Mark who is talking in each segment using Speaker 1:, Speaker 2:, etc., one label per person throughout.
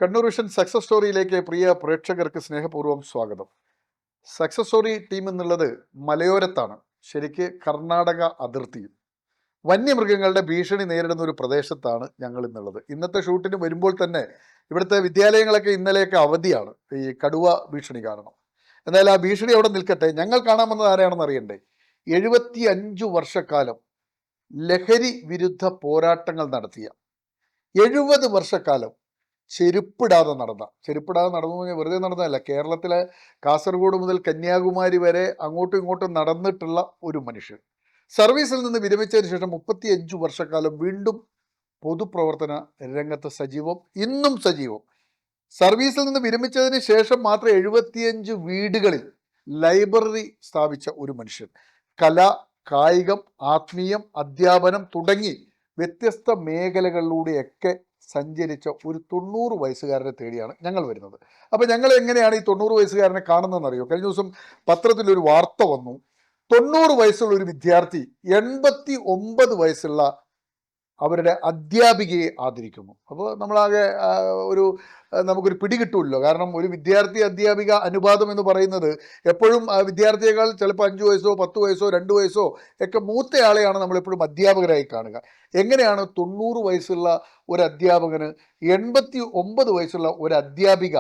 Speaker 1: Kannur vision success സ്റ്റോറിയിലേക്ക് പ്രിയ പ്രേക്ഷകർക്ക് സ്നേഹപൂർവ്വം സ്വാഗതം. സക്സസ് സ്റ്റോറി ടീം എന്നുള്ളത് മലയോരത്താണ്, ശരിക്ക് കർണാടക അതിർത്തിയിൽ വന്യമൃഗങ്ങളുടെ ഭീഷണി നേരിടുന്ന ഒരു പ്രദേശത്താണ് ഞങ്ങൾ ഇന്നുള്ളത്. ഇന്നത്തെ ഷൂട്ടിന് വരുമ്പോൾ തന്നെ ഇവിടുത്തെ വിദ്യാലയങ്ങളൊക്കെ ഇന്നലെയൊക്കെ അവധിയാണ് ഈ കടുവ ഭീഷണി കാരണം. എന്നാൽ ആ ഭീഷണി അവിടെ നിൽക്കട്ടെ, ഞങ്ങൾ കാണാൻ വന്നത് ആരെയാണെന്ന് അറിയണ്ടേ? 75 വർഷക്കാലം ലഹരി വിരുദ്ധ പോരാട്ടങ്ങൾ നടത്തിയ, 70 വർഷക്കാലം ചെരുപ്പിടാതെ നടന്നു വെറുതെ നടന്നതല്ല, കേരളത്തിലെ കാസർഗോഡ് മുതൽ കന്യാകുമാരി വരെ അങ്ങോട്ടും ഇങ്ങോട്ടും നടന്നിട്ടുള്ള ഒരു മനുഷ്യൻ സർവീസിൽ നിന്ന് വിരമിച്ചതിന് ശേഷം 35 വർഷക്കാലം വീണ്ടും പൊതുപ്രവർത്തന രംഗത്ത് സജീവം, ഇന്നും സജീവം. സർവീസിൽ നിന്ന് വിരമിച്ചതിന് ശേഷം മാത്രം 75 വീടുകളിൽ ലൈബ്രറി സ്ഥാപിച്ച ഒരു മനുഷ്യൻ. കല, കായികം, ആത്മീയം, അധ്യാപനം തുടങ്ങി വ്യത്യസ്ത മേഖലകളിലൂടെയൊക്കെ സഞ്ചരിച്ച ഒരു 90 വയസ്സുകാരനെ തേടിയാണ് ഞങ്ങൾ വരുന്നത്. അപ്പോൾ ഞങ്ങൾ എങ്ങനെയാണ് ഈ 90 വയസ്സുകാരനെ കാണുന്നതെന്ന് അറിയോ? കഴിഞ്ഞ ദിവസം പത്രത്തിലൊരു വാർത്ത വന്നു. 90 വയസ്സുള്ള ഒരു വിദ്യാർത്ഥി 89 വയസ്സുള്ള അവരുടെ അധ്യാപികയെ ആദരിക്കുന്നു. അപ്പോൾ നമ്മളാകെ നമുക്കൊരു പിടി കിട്ടുമല്ലോ. കാരണം ഒരു വിദ്യാർത്ഥി അധ്യാപിക അനുപാതം എന്ന് പറയുന്നത് എപ്പോഴും വിദ്യാർത്ഥിയേക്കാൾ ചിലപ്പോൾ 5 വയസ്സോ 10 വയസ്സോ 2 വയസ്സോ ഒക്കെ മൂത്തയാളെയാണ് നമ്മളെപ്പോഴും അധ്യാപകരായി കാണുക. എങ്ങനെയാണ് 90 വയസ്സുള്ള ഒരു അധ്യാപകന് 89 വയസ്സുള്ള ഒരു അധ്യാപിക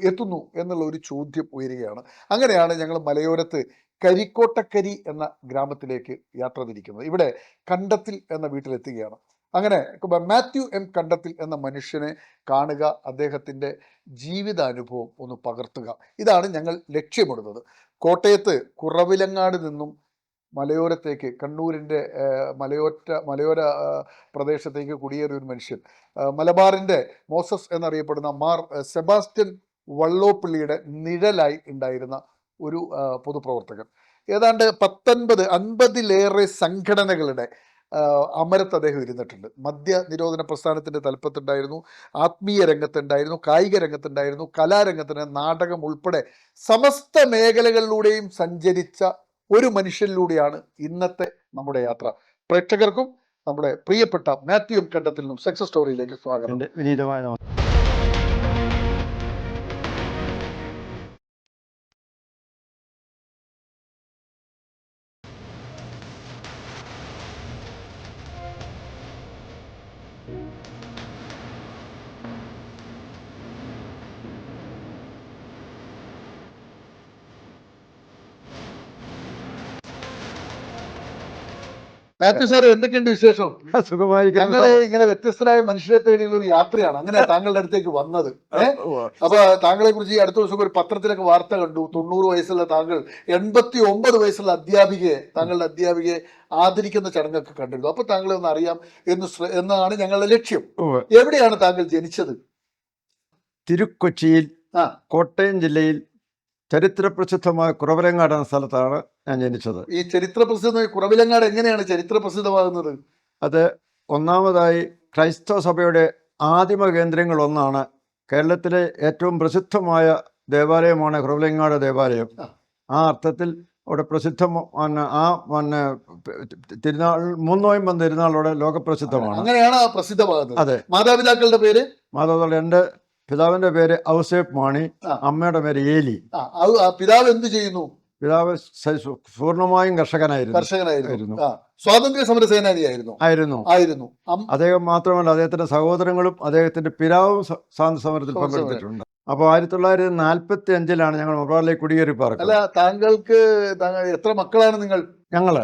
Speaker 1: എത്തുന്നു എന്നുള്ള ഒരു ചോദ്യം ഉയരുകയാണ്. അങ്ങനെയാണ് ഞങ്ങൾ മലയോരത്ത് കരിക്കോട്ടക്കരി എന്ന ഗ്രാമത്തിലേക്ക് യാത്ര തിരിക്കുന്നത്. ഇവിടെ കണ്ടത്തിൽ എന്ന വീട്ടിലെത്തുകയാണ്. അങ്ങനെ മാത്യു എം കണ്ടത്തിൽ എന്ന മനുഷ്യനെ കാണുക, അദ്ദേഹത്തിൻ്റെ ജീവിതാനുഭവം ഒന്ന് പകർത്തുക, ഇതാണ് ഞങ്ങൾ ലക്ഷ്യമിടുന്നത്. കോട്ടയത്ത് കുറവിലങ്ങാട് നിന്നും മലയോരത്തേക്ക്, കണ്ണൂരിൻ്റെ മലയോര പ്രദേശത്തേക്ക് കുടിയേറിയ ഒരു മനുഷ്യൻ, മലബാറിൻ്റെ മോസസ് എന്നറിയപ്പെടുന്ന മാർ സെബാസ്റ്റ്യൻ വള്ളോപ്പിള്ളിയുടെ നിഴലായി ഉണ്ടായിരുന്ന ഒരു പൊതുപ്രവർത്തകൻ. ഏതാണ്ട് 50-ലേറെ സംഘടനകളുടെ അമരത്ത് അദ്ദേഹം ഇരുന്നിട്ടുണ്ട്. മദ്യ നിരോധന പ്രസ്ഥാനത്തിൻ്റെ തലപ്പത്തുണ്ടായിരുന്നു, ആത്മീയ രംഗത്തുണ്ടായിരുന്നു, കായിക രംഗത്തുണ്ടായിരുന്നു, കലാരംഗത്തിന്, നാടകം ഉൾപ്പെടെ സമസ്ത മേഖലകളിലൂടെയും സഞ്ചരിച്ച ഒരു മനുഷ്യനിലൂടെയാണ് ഇന്നത്തെ നമ്മുടെ യാത്ര. പ്രേക്ഷകർക്കും നമ്മുടെ പ്രിയപ്പെട്ട മാത്യു എം കണ്ടത്തിൽ നിന്നും സക്സസ് സ്റ്റോറിയിലേക്ക് സ്വാഗതം.
Speaker 2: വിനീതമായ
Speaker 1: മാത്യു സാർ, എന്തൊക്കെയുണ്ട് വിശേഷം? ഞങ്ങള് ഇങ്ങനെ വ്യത്യസ്തരായ മനുഷ്യരെ തേടിയുള്ള ഒരു യാത്രയാണ്. അങ്ങനെ താങ്കളുടെ അടുത്തേക്ക് വന്നത്. അപ്പൊ താങ്കളെ കുറിച്ച് ഈ അടുത്ത ദിവസം ഒരു പത്രത്തിലൊക്കെ വാർത്ത കണ്ടു. 90 വയസ്സുള്ള താങ്കൾ 89 വയസ്സുള്ള താങ്കളുടെ അധ്യാപികയെ ആദരിക്കുന്ന ചടങ്ങൊക്കെ കണ്ടിരുന്നു. അപ്പൊ താങ്കളെ ഒന്ന് അറിയാം എന്നാണ് ഞങ്ങളുടെ ലക്ഷ്യം. എവിടെയാണ് താങ്കൾ ജനിച്ചത്?
Speaker 2: തിരുക്കൊച്ചിയിൽ, കോട്ടയം ജില്ലയിൽ ചരിത്ര പ്രസിദ്ധമായ കുറവിലങ്ങാട് എന്ന സ്ഥലത്താണ് ഞാൻ ജനിച്ചത്.
Speaker 1: ഈ ചരിത്ര പ്രസിദ്ധമായ കുറവിലങ്ങാട് എങ്ങനെയാണ് ചരിത്ര പ്രസിദ്ധമാകുന്നത്?
Speaker 2: അത് ഒന്നാമതായി ക്രൈസ്തവ സഭയുടെ ആദിമ കേന്ദ്രങ്ങളൊന്നാണ്. കേരളത്തിലെ ഏറ്റവും പ്രസിദ്ധമായ ദേവാലയമാണ് കുറവിലങ്ങാട് ദേവാലയം. ആ അർത്ഥത്തിൽ അവിടെ തിരുനാൾ, മൂന്നോയമ്പം തിരുനാളോടെ ലോകപ്രസിദ്ധമാണ്.
Speaker 1: അങ്ങനെയാണ് പ്രസിദ്ധമാകുന്നത്.
Speaker 2: അതെ.
Speaker 1: മാതാപിതാക്കളുടെ പേര്?
Speaker 2: മാതാപിതാക്കളുടെ എൻ്റെ പിതാവിന്റെ പേര് ഔസേപ്പ് മാണി, അമ്മയുടെ പേര് ഏലി.
Speaker 1: പിതാവ് എന്ത് ചെയ്യുന്നു?
Speaker 2: പിതാവ് പൂർണ്ണമായും കർഷകനായിരുന്നു.
Speaker 1: സ്വാതന്ത്ര്യ സമര സേനാനിയായിരുന്നു.
Speaker 2: അദ്ദേഹം മാത്രമല്ല, അദ്ദേഹത്തിന്റെ സഹോദരങ്ങളും അദ്ദേഹത്തിന്റെ പിതാവും സ്വാതന്ത്ര്യ സമരത്തിൽ പങ്കെടുത്തിട്ടുണ്ട്. അപ്പോൾ 1945 ഞങ്ങൾ മലബാറിലേക്ക് കുടിയേറി പാർക്കുന്നത്.
Speaker 1: അല്ല, താങ്കൾക്ക് എത്ര മക്കളാണ് നിങ്ങൾ?
Speaker 2: ഞങ്ങൾ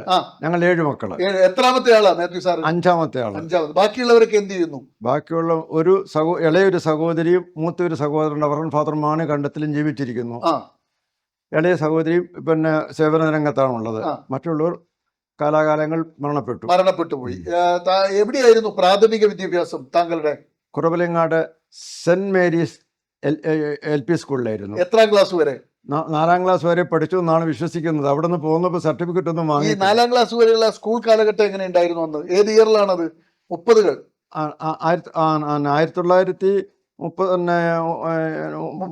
Speaker 2: 7 മക്കള്.
Speaker 1: എത്രാമത്തെ ആളാ മാത്യു സാർ?
Speaker 2: 5ാമത്തെ ആള്.
Speaker 1: ബാക്കിയുള്ളവരൊക്കെ എന്ത് ചെയ്യുന്നു?
Speaker 2: ബാക്കിയുള്ള ഇളയൊരു സഹോദരിയും മൂത്തൊരു സഹോദരൻ റവറൻഡ് ഫാദർ മാണി കണ്ടത്തിലും ജീവിച്ചിരിക്കുന്നു. ഇളയ സഹോദരിയും പിന്നെ സേവന രംഗത്താണുള്ളത്. മറ്റുള്ളവർ കാലാകാലങ്ങൾ മരണപ്പെട്ടു പോയി.
Speaker 1: എവിടെയായിരുന്നു പ്രാഥമിക വിദ്യാഭ്യാസം താങ്കളുടെ?
Speaker 2: കുറവിലങ്ങാട് സെന്റ് മേരീസ് LP സ്കൂളിലായിരുന്നു.
Speaker 1: എത്രാം ക്ലാസ് വരെ?
Speaker 2: 4ാം ക്ലാസ് വരെ പഠിച്ചു എന്നാണ് വിശ്വസിക്കുന്നത്. അവിടെ നിന്ന് പോകുന്നപ്പോൾ സർട്ടിഫിക്കറ്റ് ഒന്നും വാങ്ങി.
Speaker 1: 4ാം ക്ലാസ് വരെയുള്ള സ്കൂൾ കാലഘട്ടം എങ്ങനെ ഉണ്ടായിരുന്നു അന്ന്? ഏത് ഇയറിലാണത്? 30കൾ?
Speaker 2: 1930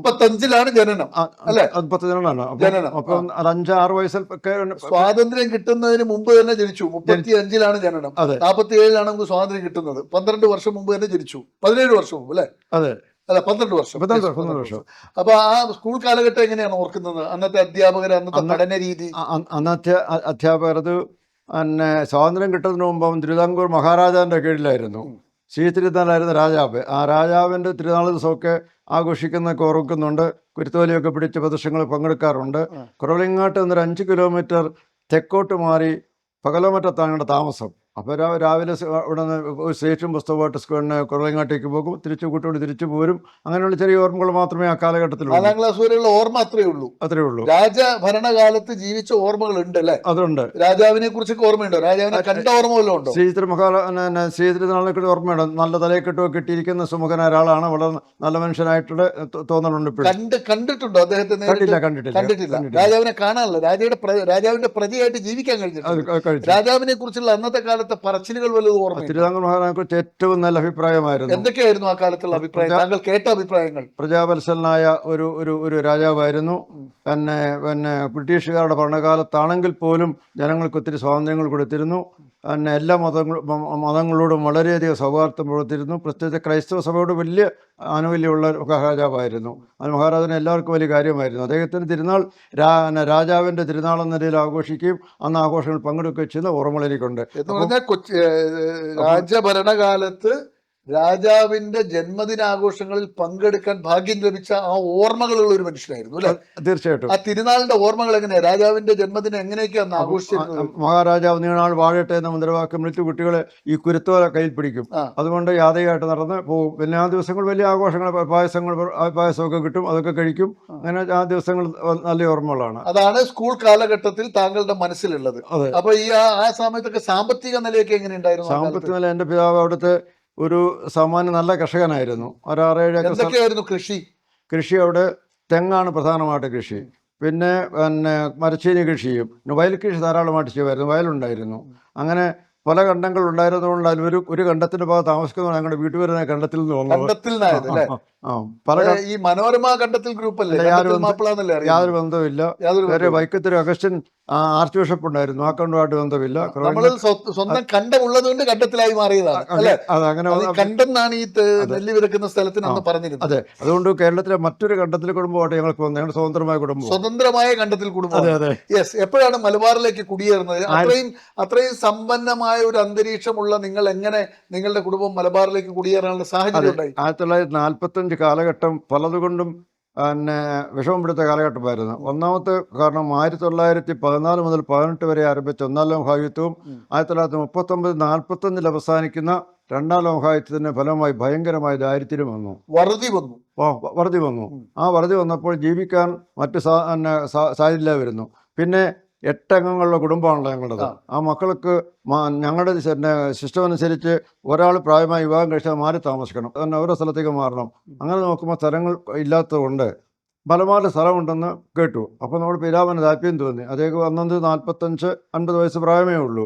Speaker 1: 35-ലാണ് ജനനം അല്ലേ?
Speaker 2: 35
Speaker 1: ജനനം.
Speaker 2: അപ്പം അത് 5-6 വയസ്സിലൊക്കെ
Speaker 1: സ്വാതന്ത്ര്യം കിട്ടുന്നതിന് മുമ്പ് തന്നെ ജനിച്ചു. 35-ലാണ് ജനനം.
Speaker 2: അതെ.
Speaker 1: 47-ലാണ് നമുക്ക് സ്വാതന്ത്ര്യം കിട്ടുന്നത്. 12 വർഷം മുമ്പ് തന്നെ ജനിച്ചു. 17 വർഷം മുമ്പ് അല്ലേ?
Speaker 2: അതെ,
Speaker 1: അല്ല 12 വർഷം.
Speaker 2: 12 വർഷം.
Speaker 1: അപ്പൊ ആ സ്കൂൾ കാലഘട്ടം എങ്ങനെയാണ് ഓർക്കുന്നത്? അന്നത്തെ അധ്യാപകർ, അന്നത്തെ പഠന രീതി?
Speaker 2: അന്നത്തെ അധ്യാപകർ അത് പിന്നെ സ്വാതന്ത്ര്യം കിട്ടുന്നതിന് മുമ്പ് തിരുവിതാംകൂർ മഹാരാജാവിൻ്റെ കീഴിലായിരുന്നു. ശ്രീ തിരുനാളായിരുന്നു രാജാവ്. ആ രാജാവിൻ്റെ തിരുനാൾ ദിവസമൊക്കെ ആഘോഷിക്കുന്നൊക്കെ ഓർക്കുന്നുണ്ട്. കുരുത്തോലിയൊക്കെ പിടിച്ച് പ്രദർശനങ്ങൾ പങ്കെടുക്കാറുണ്ട്. കുറവിലങ്ങാട്ട് നിന്നൊരു 5 കിലോമീറ്റർ തെക്കോട്ട് മാറി പകലമറ്റത്താണ് ഞങ്ങളുടെ താമസം. അപ്പോൾ രാവിലെ ഇവിടെ നിന്ന് സ്റ്റേഷൻ പുസ്തകമായിട്ട് കുറവിലങ്ങാട്ടേക്ക് പോകും, കൂട്ടുകൊണ്ട് തിരിച്ചു പോരും. അങ്ങനെയുള്ള ചെറിയ ഓർമ്മകൾ മാത്രമേ ആ കാലഘട്ടത്തിലുള്ളൂ.
Speaker 1: 4ാം ക്ലാസ് വരെയുള്ള ഓർമ്മ അത്രേ ഉള്ളൂ. രാജഭരണകാലത്ത് ജീവിച്ച ഓർമ്മകൾ ഉണ്ട് അല്ലേ? അതുണ്ട്. രാജാവിനെ കുറിച്ചൊക്കെ ഓർമ്മയുണ്ടോ? രാജാവിനെ കണ്ട ഓർമ്മ വല്ലതും ഉണ്ടോ?
Speaker 2: ശ്രീതിരുനാളിനെ ഓർമ്മയുണ്ടോ? നല്ല തലയെക്കെട്ടൊക്കെ കിട്ടിയിരിക്കുന്ന സുമുഖനായ ഒരാളാണ്. വളരെ നല്ല മനുഷ്യനായിട്ടുള്ള തോന്നലുണ്ട്.
Speaker 1: കണ്ടിട്ടുണ്ടോ അദ്ദേഹത്തെ? കണ്ടിട്ടില്ല. രാജാവിനെ കാണാനല്ല, രാജാവിന്റെ പ്രതിയായിട്ട് ജീവിക്കാൻ കഴിഞ്ഞിട്ടുണ്ട്. രാജാവിനെ കുറിച്ചുള്ള അന്നത്തെ കാലത്തെ പറച്ചിലുകൾ വല്ലതും ഓർമ്മ?
Speaker 2: തിരുവിതാംകൂർ മഹാരാജാവിനെ കുറിച്ച് ഏറ്റവും നല്ല അഭിപ്രായമായിരുന്നു.
Speaker 1: എന്തൊക്കെയായിരുന്നു ആ കാലത്തുള്ള അഭിപ്രായം, താങ്കൾ കേട്ട അഭിപ്രായങ്ങൾ?
Speaker 2: പ്രജാവത്സലനായ ഒരു രാജാവായിരുന്നു. പിന്നെ ബ്രിട്ടീഷുകാരുടെ ഭരണകാലത്താണെങ്കിൽ പോലും ജനങ്ങൾക്ക് ഒത്തിരി സ്വാതന്ത്ര്യങ്ങൾ കൊടുത്തിരുന്നു. എല്ലാ മതങ്ങളോടും വളരെയധികം സൗഹാർദ്ദം പുലർത്തിയിരുന്നു. പ്രത്യേകിച്ച് ക്രൈസ്തവ സഭയോട് വലിയ ആനുകൂല്യമുള്ള മഹാരാജാവായിരുന്നു. അത് മഹാരാജാവിന് എല്ലാവർക്കും വലിയ കാര്യമായിരുന്നു. അദ്ദേഹത്തിൻ്റെ തിരുനാൾ രാജാവിൻ്റെ തിരുനാൾ എന്ന നിലയിൽ ആഘോഷിക്കുകയും അന്ന് ആഘോഷങ്ങൾ പങ്കെടുക്കുകയും ചെയ്യുന്ന ഓർമ്മകൾ എനിക്കുണ്ട്.
Speaker 1: എന്ന് പറഞ്ഞാൽ രാജഭരണകാലത്ത് രാജാവിന്റെ ജന്മദിനാഘോഷങ്ങളിൽ പങ്കെടുക്കാൻ ഭാഗ്യം ലഭിച്ച ആ ഓർമ്മകളുള്ള ഒരു മനുഷ്യനായിരുന്നു അല്ലെ?
Speaker 2: തീർച്ചയായിട്ടും.
Speaker 1: ആ തിരുനാളിന്റെ ഓർമ്മകൾ എങ്ങനെയാ? രാജാവിന്റെ ജന്മദിനം എങ്ങനെയൊക്കെയാണ് ആഘോഷിച്ചിരുന്നത്?
Speaker 2: മഹാരാജാവ് നീണാൾ വാഴട്ടെ എന്ന മുദ്രാവാക്യം വിളിച്ച് കുട്ടികളെ ഈ കുരുത്തോല കയ്യിൽ പിടിക്കും. അതുകൊണ്ട് യാതയായിട്ട് നടന്ന് പോകും. പിന്നെ ആ ദിവസങ്ങൾ വലിയ ആഘോഷങ്ങൾ, പായസമൊക്കെ കിട്ടും, അതൊക്കെ കഴിക്കും. അങ്ങനെ ആ ദിവസങ്ങൾ നല്ല ഓർമ്മകളാണ്.
Speaker 1: അതാണ് സ്കൂൾ കാലഘട്ടത്തിൽ താങ്കളുടെ മനസ്സിലുള്ളത്. അപ്പൊ ഈ ആ സമയത്തൊക്കെ സാമ്പത്തിക നിലയൊക്കെ എങ്ങനെയുണ്ടായിരുന്നു?
Speaker 2: സാമ്പത്തിക നില, എൻ്റെ പിതാവ് അവിടുത്തെ ഒരു സാമാന്യ നല്ല കർഷകനായിരുന്നു. ഒരു 6-7
Speaker 1: എന്തൊക്കെയായിരുന്നു കൃഷി?
Speaker 2: അവിടെ തെങ്ങാണ് പ്രധാനമായിട്ട് കൃഷി. പിന്നെ മരച്ചീനി കൃഷിയും വയൽ കൃഷി ധാരാളമായിട്ട് ചെയ്യുമായിരുന്നു. വയലുണ്ടായിരുന്നു. അങ്ങനെ പല കണ്ടങ്ങൾ ഉണ്ടായിരുന്നതുകൊണ്ട് ഒരു കണ്ടത്തിന്റെ ഭാഗത്ത് താമസിക്കുന്ന ഞങ്ങളുടെ വീട്ടുപേരെ കണ്ടത്തിൽ നിന്ന് വന്നത്.
Speaker 1: ഈ മനോരമ കണ്ടത്തിൽ ഗ്രൂപ്പ് അല്ലേ?
Speaker 2: യാതൊരു ബന്ധമില്ല. വേറെ വൈക്കത്തൊരു അഗസ്റ്റ്യൻ ആർച്ച് ബിഷപ്പ് ഉണ്ടായിരുന്നു. ആ കണ്ടുമായിട്ട് ബന്ധമില്ല.
Speaker 1: സ്വന്തം കണ്ടമുള്ളത് കൊണ്ട് കണ്ടത്തിലായി മാറിയതാണ്. കണ്ടെന്നാണ് ഈ നെല്ല് വിതക്കുന്ന സ്ഥലത്തിന് അന്ന് പറഞ്ഞിരുന്നത്.
Speaker 2: അതെ, അതുകൊണ്ട് കേരളത്തിലെ മറ്റൊരു കണ്ടത്തിൽ കുടുംബമായിട്ട് ഞങ്ങൾക്ക് വന്നത്. ഞങ്ങളുടെ
Speaker 1: സ്വതന്ത്രമായ കണ്ടത്തിൽ കുടുംബം. യെസ്. എപ്പോഴാണ് മലബാറിലേക്ക് കുടിയേറുന്നത്? അത്രയും സമ്പന്നമായ ഒരു അന്തരീക്ഷമുള്ള നിങ്ങൾ എങ്ങനെ നിങ്ങളുടെ കുടുംബം മലബാറിലേക്ക് കുടിയേറാനുള്ള സാഹചര്യം ഉണ്ടായി?
Speaker 2: 1945 കാലഘട്ടം പലതുകൊണ്ടും വിഷമം പിടുത്ത കാലഘട്ടമായിരുന്നു. ഒന്നാമത്തെ കാരണം 1914 മുതൽ 18 വരെ ആരംഭിച്ച 1-ാം ലോകമഹായുദ്ധവും 1939-45 അവസാനിക്കുന്ന 2-ാം ലോകമഹായുദ്ധത്തിന്റെ ഫലമായി ഭയങ്കരമായ ദാരിദ്ര്യം വന്നു. വറുതി വന്നു. ആ വറുതി വന്നപ്പോൾ ജീവിക്കാൻ മറ്റ് സാധ്യത വരുന്നു. പിന്നെ 8 അംഗങ്ങളുടെ കുടുംബമാണല്ലോ ഞങ്ങളുടേത്. ആ മക്കൾക്ക് ഞങ്ങളുടെ സിസ്റ്റം അനുസരിച്ച് ഒരാൾ പ്രായമായി വിവാഹം കഴിച്ചാൽ മാറി താമസിക്കണം, ഓരോ സ്ഥലത്തേക്ക് മാറണം. അങ്ങനെ നോക്കുമ്പോൾ സ്ഥലങ്ങൾ ഇല്ലാത്തതുകൊണ്ട് പലമാരുടെ സ്ഥലമുണ്ടെന്ന് കേട്ടു. അപ്പോൾ നമ്മുടെ പിതാവിന് താല്പര്യം തോന്നി. അദ്ദേഹം അന്നത് 45-50 വയസ്സ് പ്രായമേ ഉള്ളൂ.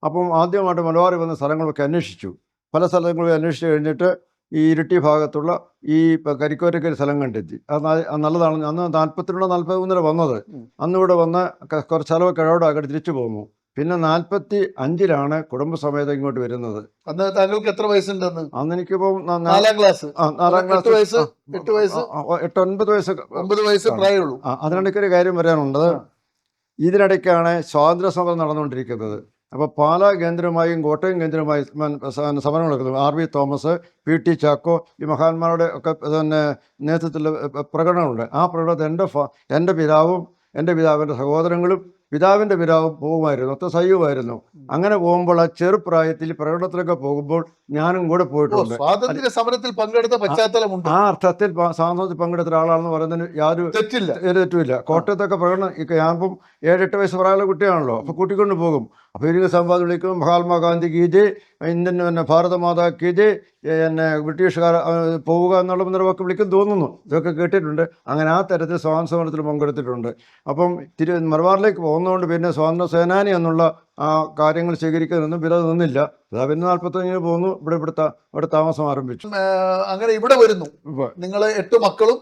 Speaker 2: അപ്പം ആദ്യമായിട്ട് മലബാറിൽ വന്ന സ്ഥലങ്ങളൊക്കെ അന്വേഷിച്ചു. പല സ്ഥലങ്ങളും അന്വേഷിച്ച് കഴിഞ്ഞിട്ട് ഈ ഇരിട്ടി ഭാഗത്തുള്ള ഈ കരിക്കോറ്റക്കൽ സ്ഥലം കണ്ടെത്തി. അത് നല്ലതാണ്. അന്ന് 42-43 വന്നത്. അന്നിവിടെ വന്ന് കുറച്ച് സ്ഥലമൊക്കെ ഇടപെടാക്കി തിരിച്ചു പോന്നു. പിന്നെ 45-ലാണ് കുടുംബസമേതം ഇങ്ങോട്ട് വരുന്നത്.
Speaker 1: അന്ന് താങ്കൾക്ക് എത്ര വയസ്സുണ്ടെന്ന്?
Speaker 2: അന്ന് എനിക്കിപ്പം
Speaker 1: 4-ാം ക്ലാസ്.
Speaker 2: 8-9 വയസ്സ്
Speaker 1: പ്രായമുള്ളൂ.
Speaker 2: അതിനിടയ്ക്കൊരു കാര്യം പറയാനുള്ളത്. ഇതിനിടയ്ക്കാണ് സ്വാതന്ത്ര്യ സമരം നടന്നുകൊണ്ടിരിക്കുന്നത്. അപ്പോൾ പാലാ കേന്ദ്രമായും കോട്ടയം കേന്ദ്രമായും സമരം നടക്കുന്നു. RV തോമസ്, PT ചാക്കോ, ഈ മഹാന്മാരുടെ ഒക്കെ നേതൃത്വത്തിൽ പ്രകടനമുണ്ട്. ആ പ്രകടനത്തിൽ എൻ്റെ പിതാവും എൻ്റെ പിതാവിൻ്റെ സഹോദരങ്ങളും പിതാവിൻ്റെ പിതാവും പോകുമായിരുന്നു. അത്ര സജീവമായിരുന്നു. അങ്ങനെ പോകുമ്പോൾ ആ ചെറുപ്രായത്തിൽ പ്രകടനത്തിലൊക്കെ പോകുമ്പോൾ ഞാനും കൂടെ പോയിട്ടുണ്ട്.
Speaker 1: സ്വാതന്ത്ര്യ സമരത്തിൽ പങ്കെടുത്ത പശ്ചാത്തലമുണ്ട്.
Speaker 2: ആ അർത്ഥത്തിൽ സ്വാതന്ത്ര്യത്തിൽ പങ്കെടുത്ത ഒരാളാണെന്ന് പറയുന്നതിന് യാതൊരു തെറ്റുമില്ല. കോട്ടയത്തൊക്കെ പ്രകടനം ഞാനിപ്പം 7-8 വയസ്സ് പ്രായമുള്ള കുട്ടിയാണല്ലോ. അപ്പോൾ കൂട്ടിക്കൊണ്ട് പോകും. അപ്പോൾ എനിക്ക് സംവാദം വിളിക്കും, മഹാത്മാഗാന്ധി കീ ജയ്, ഇന്ത്യൻ ഭാരതമാതാ കീ ജയ്, ബ്രിട്ടീഷുകാർ പോവുക എന്നുള്ള മുന്നറിയിപ്പൊക്കെ വിളിക്കും തോന്നുന്നു. ഇതൊക്കെ കേട്ടിട്ടുണ്ട്. അങ്ങനെ ആ തരത്തിൽ സ്വാതന്ത്ര്യ സമരത്തിൽ പങ്കെടുത്തിട്ടുണ്ട്. അപ്പം മലബാറിലേക്ക് പോകുന്നതുകൊണ്ട് പിന്നെ സ്വാതന്ത്ര്യ സേനാനി എന്നുള്ള ആ കാര്യങ്ങൾ സ്വീകരിക്കാനൊന്നും വിരോധം നിന്നില്ല. അതാ പിന്നെ 45 പോന്നു, ഇവിടെ താമസം ആരംഭിച്ചു.
Speaker 1: അങ്ങനെ ഇവിടെ വരുന്നു. നിങ്ങൾ 8 മക്കളും,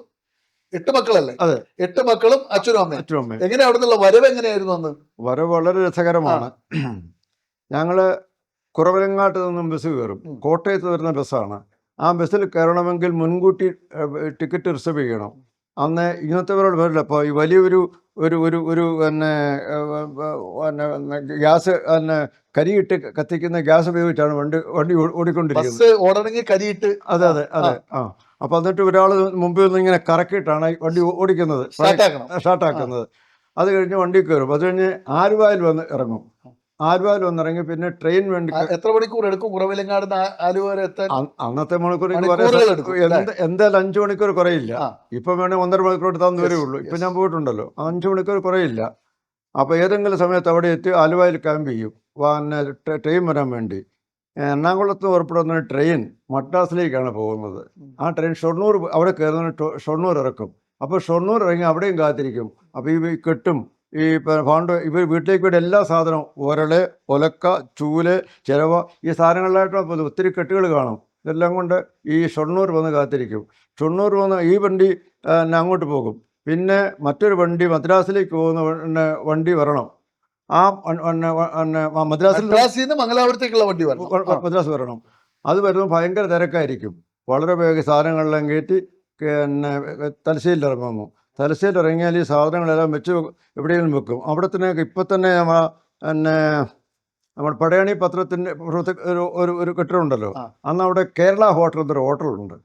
Speaker 1: 8 മക്കളല്ലേ?
Speaker 2: അതെ,
Speaker 1: 8 മക്കളും അച്ഛനും അമ്മയും.
Speaker 2: അച്ഛനും അമ്മയും.
Speaker 1: എങ്ങനെ അവിടെ നിന്നുള്ള വരവ് എങ്ങനെയായിരുന്നു അന്ന്?
Speaker 2: വരവ് വളരെ രസകരമാണ്. ഞങ്ങള് കുറവലങ്ങാട്ട് നിന്നും ബസ് കയറും. കോട്ടയത്ത് വരുന്ന ബസ്സാണ്. ആ ബസ്സിൽ കയറണമെങ്കിൽ മുൻകൂട്ടി ടിക്കറ്റ് റിസർവ് ചെയ്യണം. അന്ന് ഇന്നത്തെ പോലുള്ള വരില്ല. അപ്പോൾ ഈ വലിയൊരു ഒരു ഒരു ഒരു പിന്നെ ഗ്യാസ് കരിയിട്ട് കത്തിക്കുന്ന ഗ്യാസ് ഉപയോഗിച്ചാണ് വണ്ടി ഓടിക്കൊണ്ടിരിക്കുന്നത്.
Speaker 1: ബസ് ഓടണമെങ്കിൽ കരിയിട്ട്.
Speaker 2: അതെ അതെ അതെ. അപ്പോൾ എന്നിട്ട് ഒരാൾ മുമ്പിൽ നിന്ന് ഇങ്ങനെ കറക്കിയിട്ടാണ് വണ്ടി ഓടിക്കുന്നത്, സ്റ്റാർട്ടാക്കുന്നത്. അത് കഴിഞ്ഞ് വണ്ടി കയറും. അത് കഴിഞ്ഞ് ആലുവായിൽ വന്ന് ഇറങ്ങും. ആലുവായിൽ വന്നിറങ്ങി പിന്നെ ട്രെയിൻ വേണ്ടി.
Speaker 1: എത്ര മണിക്കൂർ എടുക്കും കുറവിലങ്ങാട് ആലുവ വരെ എത്താൻ?
Speaker 2: അന്നത്തെ മണിക്കൂർ
Speaker 1: എടുക്കും.
Speaker 2: എന്തായാലും 5 മണിക്കൂർ കുറയില്ല. ഇപ്പം വേണേൽ 1.5 മണിക്കൂർ എടുത്താന്ന് വരേ ഉള്ളൂ. ഇപ്പം ഞാൻ പോയിട്ടുണ്ടല്ലോ, 5 മണിക്കൂർ കുറയില്ല. അപ്പോൾ ഏതെങ്കിലും സമയത്ത് അവിടെ എത്തി ആലുവയിൽ ക്യാമ്പ് ചെയ്യും, പിന്നെ ട്രെയിൻ വരാൻ വേണ്ടി. എറണാകുളത്ത് പുറപ്പെടുന്ന ട്രെയിൻ മദ്രാസിലേക്കാണ് പോകുന്നത്. ആ ട്രെയിൻ ഷൊർണൂർ, അവിടെ കയറുന്ന ഷൊർണൂർ ഇറക്കും. അപ്പോൾ ഷൊർണൂർ ഇറങ്ങി അവിടെയും കാത്തിരിക്കും. അപ്പോൾ ഈ കെട്ടും ഈ ഇവർ വീട്ടിലേക്ക് വേണ്ട എല്ലാ സാധനവും, ഉരള്, ഒലക്ക, ചൂല്, ചിരവ, ഈ സാധനങ്ങളിലായിട്ട് ഒത്തിരി കെട്ടുകൾ കാണും. ഇതെല്ലാം കൊണ്ട് ഈ ഷൊർണൂർ വന്ന് കാത്തിരിക്കും. ഷൊർണൂർ വന്ന് ഈ വണ്ടി അങ്ങോട്ട് പോകും. പിന്നെ മറ്റൊരു വണ്ടി മദ്രാസിലേക്ക് പോകുന്ന വണ്ടി വരണം. ആ മദ്രാസിൽ
Speaker 1: നിന്ന് മംഗലാപുരത്തേക്കുള്ള വണ്ടി
Speaker 2: മദ്രാസ് വരണം. അത് വരുമ്പോൾ ഭയങ്കര തിരക്കായിരിക്കും. വളരെ വേഗം സാധനങ്ങളെല്ലാം കയറ്റി തലശ്ശേരിയിൽ ഇറങ്ങുന്നു. തലശ്ശേരി ഇറങ്ങിയാൽ ഈ സാധനങ്ങളെല്ലാം വെച്ച് എവിടെയെങ്കിലും വെക്കും. അവിടെ തന്നെ ഇപ്പം തന്നെ നമ്മൾ പടയണി പത്രത്തിൻ്റെ ഒരു കെട്ടിടമുണ്ടല്ലോ, അന്ന് അവിടെ കേരള ഹോട്ടൽ എന്നൊരു ഹോട്ടലുണ്ട്.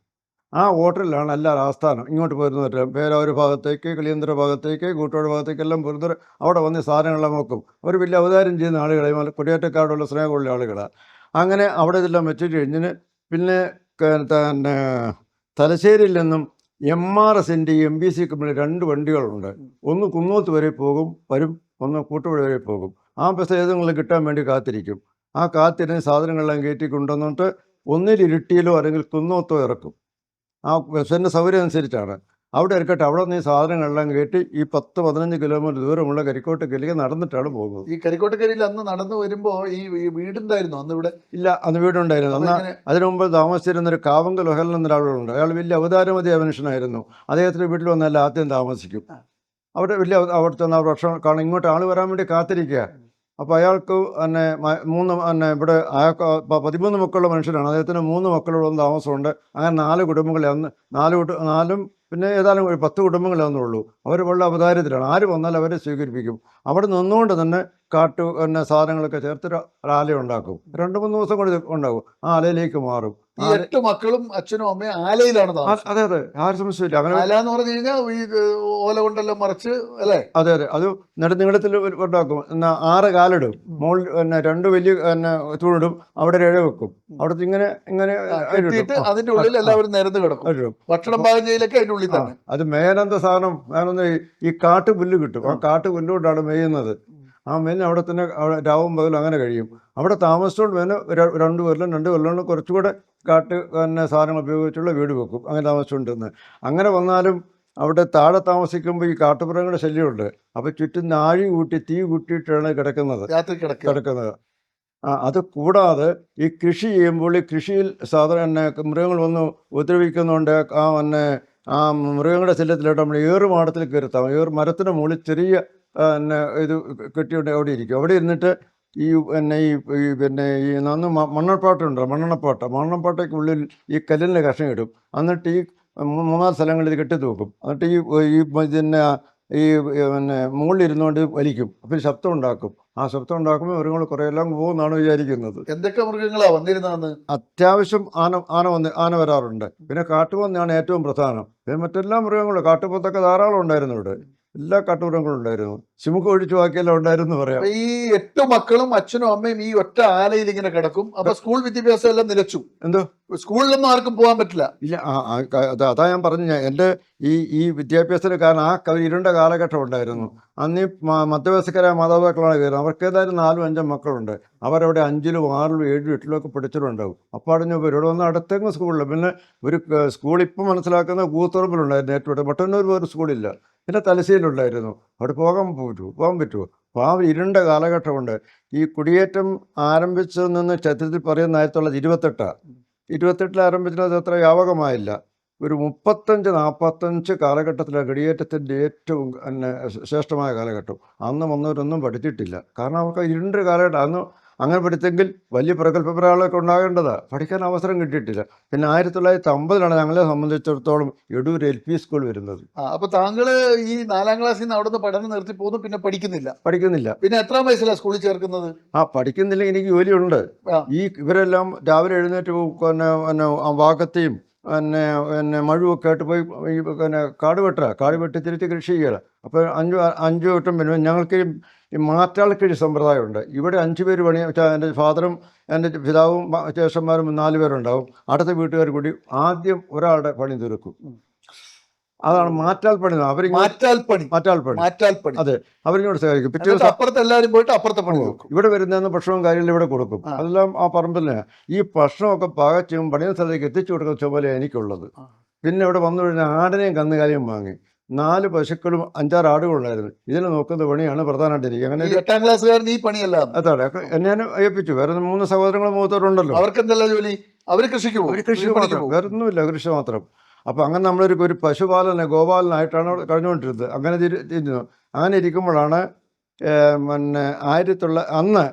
Speaker 2: ആ ഹോട്ടലിലാണ് എല്ലാവരും ആസ്ഥാനം. ഇങ്ങോട്ട് പോരുന്നവർ പേരാവൂർ ഭാഗത്തേക്ക്, കിളിയന്തര ഭാഗത്തേക്ക്, കൂട്ടോട് ഭാഗത്തേക്കെല്ലാം പോരുന്നവർ അവിടെ വന്ന് സാധനങ്ങളെല്ലാം വെക്കും. അവർ വലിയ അവതാരം ചെയ്യുന്ന ആളുകളെ, കുടിയേറ്റക്കാരുള്ള സ്നേഹമുള്ള ആളുകളാണ്. അങ്ങനെ അവിടെ ഇതെല്ലാം വെച്ചിട്ട് കഴിഞ്ഞിന് പിന്നെ തലശ്ശേരിയിൽ നിന്നും MRS MBC കമ്പനി 2 വണ്ടികളുണ്ട്. ഒന്ന് കുന്നോത്ത് വരെ വരും, ഒന്ന് കൂട്ടുപുഴ വരെ പോകും. ആ ബസ് ഏതെങ്കിലും കിട്ടാൻ വേണ്ടി കാത്തിരിക്കും. ആ കാത്തിരുന്ന് സാധനങ്ങളെല്ലാം കയറ്റി കൊണ്ടുവന്നിട്ട് ഒന്നിൽ ഇരിട്ടിയിലോ അല്ലെങ്കിൽ കുന്നോത്തോ ഇറക്കും. ആ ബസ്സിൻ്റെ സൗകര്യം അനുസരിച്ചാണ്. അവിടെ ഇറക്കട്ടെ. അവിടെ നിന്ന് ഈ സാധനങ്ങളെല്ലാം കയറ്റി ഈ 10-15 കിലോമീറ്റർ ദൂരമുള്ള കരിക്കോട്ടക്കരിക്ക് നടന്നിട്ടാണ് പോകുന്നത്.
Speaker 1: ഈ കരിക്കോട്ടക്കരിയിൽ അന്ന് നടന്നു വരുമ്പോൾ ഈ വീടുണ്ടായിരുന്നു അന്ന് ഇവിടെ?
Speaker 2: ഇല്ല, അന്ന് വീടുണ്ടായിരുന്നു. അന്ന് അതിനു മുമ്പ് താമസിച്ചിരുന്നൊരു കാവങ്കൽ ഒഹൽ എന്നൊരാളുണ്ട്. അയാൾ വലിയ അവതാരമതി മനുഷ്യനായിരുന്നു. അദ്ദേഹത്തിൻ്റെ വീട്ടിൽ വന്നാൽ ആദ്യം താമസിക്കും. അവിടെ വലിയ അവിടുത്തെ വർഷം കാരണം ഇങ്ങോട്ട് ആൾ വരാൻ വേണ്ടി കാത്തിരിക്കുക. അപ്പോൾ അയാൾക്ക് ഇവിടെ അയാൾക്ക് 13 മക്കളുള്ള മനുഷ്യനാണ്. അദ്ദേഹത്തിന് 3 മക്കളോളം താമസമുണ്ട്. അങ്ങനെ 4 കുടുംബങ്ങളെ അന്ന് 4 പിന്നെ ഏതായാലും ഒരു 10 കുടുംബങ്ങളെ ഒന്നുള്ളൂ. അവർ വളരെ അവതാരത്തിലാണ്. ആര് വന്നാലും അവരെ സ്വീകരിപ്പിക്കും. അവിടെ നിന്നുകൊണ്ട് തന്നെ സാധനങ്ങളൊക്കെ ചേർത്ത് ആലയം ഉണ്ടാക്കും. 2-3 ദിവസം കൊണ്ട് ഉണ്ടാകും. ആ ആലയിലേക്ക് മാറും.
Speaker 1: ഈ 8 മക്കളും അച്ഛനും അമ്മയും ആലയിലാണ്.
Speaker 2: അതെ അതെ, ആരും സംശയമില്ല. അങ്ങനെ
Speaker 1: ആല എന്ന് പറഞ്ഞു കഴിഞ്ഞാൽ ഈ ഓല കൊണ്ടെല്ലാം മറിച്ച് അല്ലേ?
Speaker 2: അതെ അതെ, അത് നെടുനീളത്തിൽ ഉണ്ടാക്കും. 6 കാലിടും, മുകളിൽ 2 വലിയ തൂണിടും, അവിടെ 7 വെക്കും. അവിടുത്തെ ഇങ്ങനെ
Speaker 1: അതിന്റെ ഉള്ളിൽ എല്ലാവരും നിരന്ന് കിടക്കും. ഭക്ഷണം പാകം ചെയ്യലൊക്കെ അതിന്റെ ഉള്ളിൽ തന്നെ.
Speaker 2: അത് മേനന്ത സാധനം ഈ കാട്ടുപുല്ല് കിട്ടും. ആ കാട്ടുപുല്ലുകൊണ്ടാണ് മേയുന്നത്. ആ മേലിന് അവിടെ തന്നെ രാവും പകലും അങ്ങനെ കഴിയും. അവിടെ താമസിച്ചുകൊണ്ട് മേലെ 2 കൊല്ലം കുറച്ചുകൂടെ സാധനങ്ങൾ ഉപയോഗിച്ചുള്ള വീട് വെക്കും. അങ്ങനെ താമസിച്ചുകൊണ്ടിരുന്നത്. അങ്ങനെ വന്നാലും അവിടെ താഴെ താമസിക്കുമ്പോൾ ഈ കാട്ടുമൃഗങ്ങളുടെ ശല്യമുണ്ട്. അപ്പോൾ ചുറ്റും നാഴി കൂട്ടി തീ കൂട്ടിയിട്ടാണ് കിടക്കുന്നത്. അത് കൂടാതെ ഈ കൃഷി ചെയ്യുമ്പോൾ ഈ കൃഷിയിൽ മൃഗങ്ങൾ വന്ന് ഉപദ്രവിക്കുന്നുണ്ട്. ആ മൃഗങ്ങളുടെ ശല്യത്തിലായിട്ട് നമ്മൾ ഏറുമാടത്തിൽ കയറുത്താം. മരത്തിൻ്റെ മുകളിൽ ചെറിയ ഇത് കെട്ടിയുണ്ട് അവിടെ ഇരിക്കും. അവിടെ ഇരുന്നിട്ട് ഈ മണ്ണപ്പാട്ടുണ്ട്, മണ്ണപ്പാട്ടയ്ക്കുള്ളിൽ ഈ കല്ലിൻ്റെ കഷ്ണം ഇടും. എന്നിട്ട് ഈ 3-4 സ്ഥലങ്ങളിൽ കെട്ടി തൂക്കും. എന്നിട്ട് ഈ മുകളിൽ ഇരുന്നുകൊണ്ട് വലിക്കും. അപ്പം ശബ്ദം ഉണ്ടാക്കും. ആ ശബ്ദം ഉണ്ടാക്കുമ്പോൾ മൃഗങ്ങൾ കുറേയെല്ലാം പോകുമെന്നാണ് വിചാരിക്കുന്നത്.
Speaker 1: എന്തൊക്കെ മൃഗങ്ങളാണ് വന്നിരുന്നതെന്ന്?
Speaker 2: അത്യാവശ്യം ആന വരാറുണ്ട്. പിന്നെ കാട്ടുപന്നിയാണ് ഏറ്റവും പ്രധാനം. പിന്നെ മറ്റെല്ലാ മൃഗങ്ങളും, കാട്ടുപോത്തൊക്കെ ധാരാളം ഉണ്ടായിരുന്നു ഇവിടെ. എല്ലാ കാട്ടുമൃഗങ്ങളും ഉണ്ടായിരുന്നു. സിമുക്ക് ഒഴിച്ചു ബാക്കിയെല്ലാം ഉണ്ടായിരുന്നു പറയാം.
Speaker 1: ഈ 8 മക്കളും അച്ഛനും അമ്മയും ഈ ഒറ്റ ആലയിൽ ഇങ്ങനെ കിടക്കും. അപ്പൊ സ്കൂൾ വിദ്യാഭ്യാസം എല്ലാം നിലച്ചു.
Speaker 2: എന്തോ
Speaker 1: സ്കൂളിലൊന്നും ആർക്കും പോകാൻ പറ്റില്ല.
Speaker 2: ഇല്ല, അതാ ഞാൻ പറഞ്ഞു. എൻ്റെ ഈ വിദ്യാഭ്യാസത്തിന് കാരണം ആ ഇരുണ്ട കാലഘട്ടം ഉണ്ടായിരുന്നു. അന്ന് ഈ മധ്യവയസ്കരായ മാതാപിതാക്കളാണ് കയറുന്നത്. അവർക്ക് ഏതായാലും 4-5 മക്കളുണ്ട്. അവരവിടെ 5-ലും 6-ലും 7-ലും 8-ലും ഒക്കെ പഠിച്ചിട്ടുണ്ടാവും. അപ്പോൾ അവിടെ ഇവിടെ വന്ന് അടുത്തെങ്കിലും സ്കൂളിൽ. പിന്നെ ഒരു സ്കൂൾ ഇപ്പം മനസ്സിലാക്കുന്ന കൂത്തുറമ്പിലുണ്ടായിരുന്നു. ഏറ്റവും മട്ടന്നൂർ വേറെ സ്കൂളില്ല. പിന്നെ തലശ്ശേരിയിലുണ്ടായിരുന്നു. അവിടെ പോകാൻ പറ്റുമോ? അപ്പോൾ ആ ഇരുണ്ട കാലഘട്ടമുണ്ട്. ഈ കുടിയേറ്റം ആരംഭിച്ചതിൽ നിന്ന് ചരിത്രത്തിൽ പറയുന്ന 1928 ആരംഭിച്ചത് അത്ര വ്യാപകമായില്ല. ഒരു 35-45 കാലഘട്ടത്തിലാണ് കുടിയേറ്റത്തിൻ്റെ ഏറ്റവും ശ്രേഷ്ഠമായ കാലഘട്ടം. അന്ന് വന്നവരൊന്നും പഠിച്ചിട്ടില്ല. കാരണം അവർക്ക് ഇരുണ്ട കാലഘട്ടം. അന്ന് അങ്ങനെ പഠിച്ചെങ്കിൽ വലിയ പ്രഗത്ഭരാളൊക്കെ ഉണ്ടാകേണ്ടതാണ്. പഠിക്കാൻ അവസരം കിട്ടിയിട്ടില്ല. പിന്നെ 1950 ഞങ്ങളെ സംബന്ധിച്ചിടത്തോളം എടൂർ LP സ്കൂൾ വരുന്നത്.
Speaker 1: അപ്പൊ താങ്കള് ഈ 4ാം ക്ലാസ്സിൽ നിന്ന് അവിടുന്ന് പഠനം നിർത്തി പോകുന്നു, പിന്നെ പഠിക്കുന്നില്ല. പിന്നെ എത്രാം വയസ്സിലാണ് സ്കൂളിൽ ചേർക്കുന്നത്?
Speaker 2: പഠിക്കുന്നില്ലെങ്കിൽ എനിക്ക് ജോലിയുണ്ട്. ഈ ഇവരെല്ലാം രാവിലെ എഴുന്നേറ്റ് വാക്കത്തെയും മഴുവൊക്കെ ആയിട്ട് പോയി കാട് വെട്ടി തിരിച്ച് കൃഷി ചെയ്യുക. അപ്പോൾ 5 വട്ടം പിന്നെ ഞങ്ങൾക്ക് ഈ മാറ്റാൾക്കിഴി സമ്പ്രദായമുണ്ട്. ഇവിടെ 5 പേര് പണി വെച്ചാൽ എൻ്റെ ഫാദറും എൻ്റെ പിതാവും ജ്യേഷ്ഠന്മാരും 4 പേരുണ്ടാവും. അടുത്ത വീട്ടുകാർ കൂടി ആദ്യം ഒരാളുടെ പണി തീർക്കും. അതാണ് മാറ്റാൽ പണി. അതെ, അവരിങ്ങോട്ട് സഹായിക്കും. പിറ്റേ ദിവസം
Speaker 1: അപ്പുറത്ത് എല്ലാവരും പോയിട്ട് അപ്പുറത്തെ പണി നോക്കും.
Speaker 2: ഇവിടെ വരുന്ന ഭക്ഷണവും കാര്യങ്ങളും ഇവിടെ കൊടുക്കും. അതെല്ലാം ആ പറമ്പിൽ തന്നെ. ഈ ഭക്ഷണമൊക്കെ പാകച്ചും പണിയ സ്ഥലത്തേക്ക് എത്തിച്ചു കൊടുക്കുന്ന ചുമല എനിക്കുള്ളത്. പിന്നെ ഇവിടെ വന്നു കഴിഞ്ഞാൽ ആടിനെയും കന്നുകാലിയും വാങ്ങി. 4 പശുക്കളും 5-6 ആടുകളുണ്ടായിരുന്നു. ഇതിനെ നോക്കുന്ന പണിയാണ് പ്രധാനമായിട്ട് എനിക്ക്. അങ്ങനെ
Speaker 1: 8ാം ക്ലാസ്സുകാരൻ ഈ പണിയല്ല.
Speaker 2: അതാണ് ഞാൻ ഏൽപ്പിച്ചു. വേറെ 3 സഹോദരങ്ങളും മൂത്തവരുണ്ടല്ലോ.
Speaker 1: അവർക്ക് എന്തെല്ലാം ജോലി? അവർ കൃഷിക്ക് പോകും.
Speaker 2: കൃഷി മാത്രം, വേറെ ഒന്നുമില്ല, കൃഷി മാത്രം. അപ്പോൾ അങ്ങനെ നമ്മളൊരു പശുപാലന ഗോപാലനായിട്ടാണ് കഴിഞ്ഞുകൊണ്ടിരുന്നത്. അങ്ങനെ ഇരിക്കുമ്പോഴാണ് അന്ന്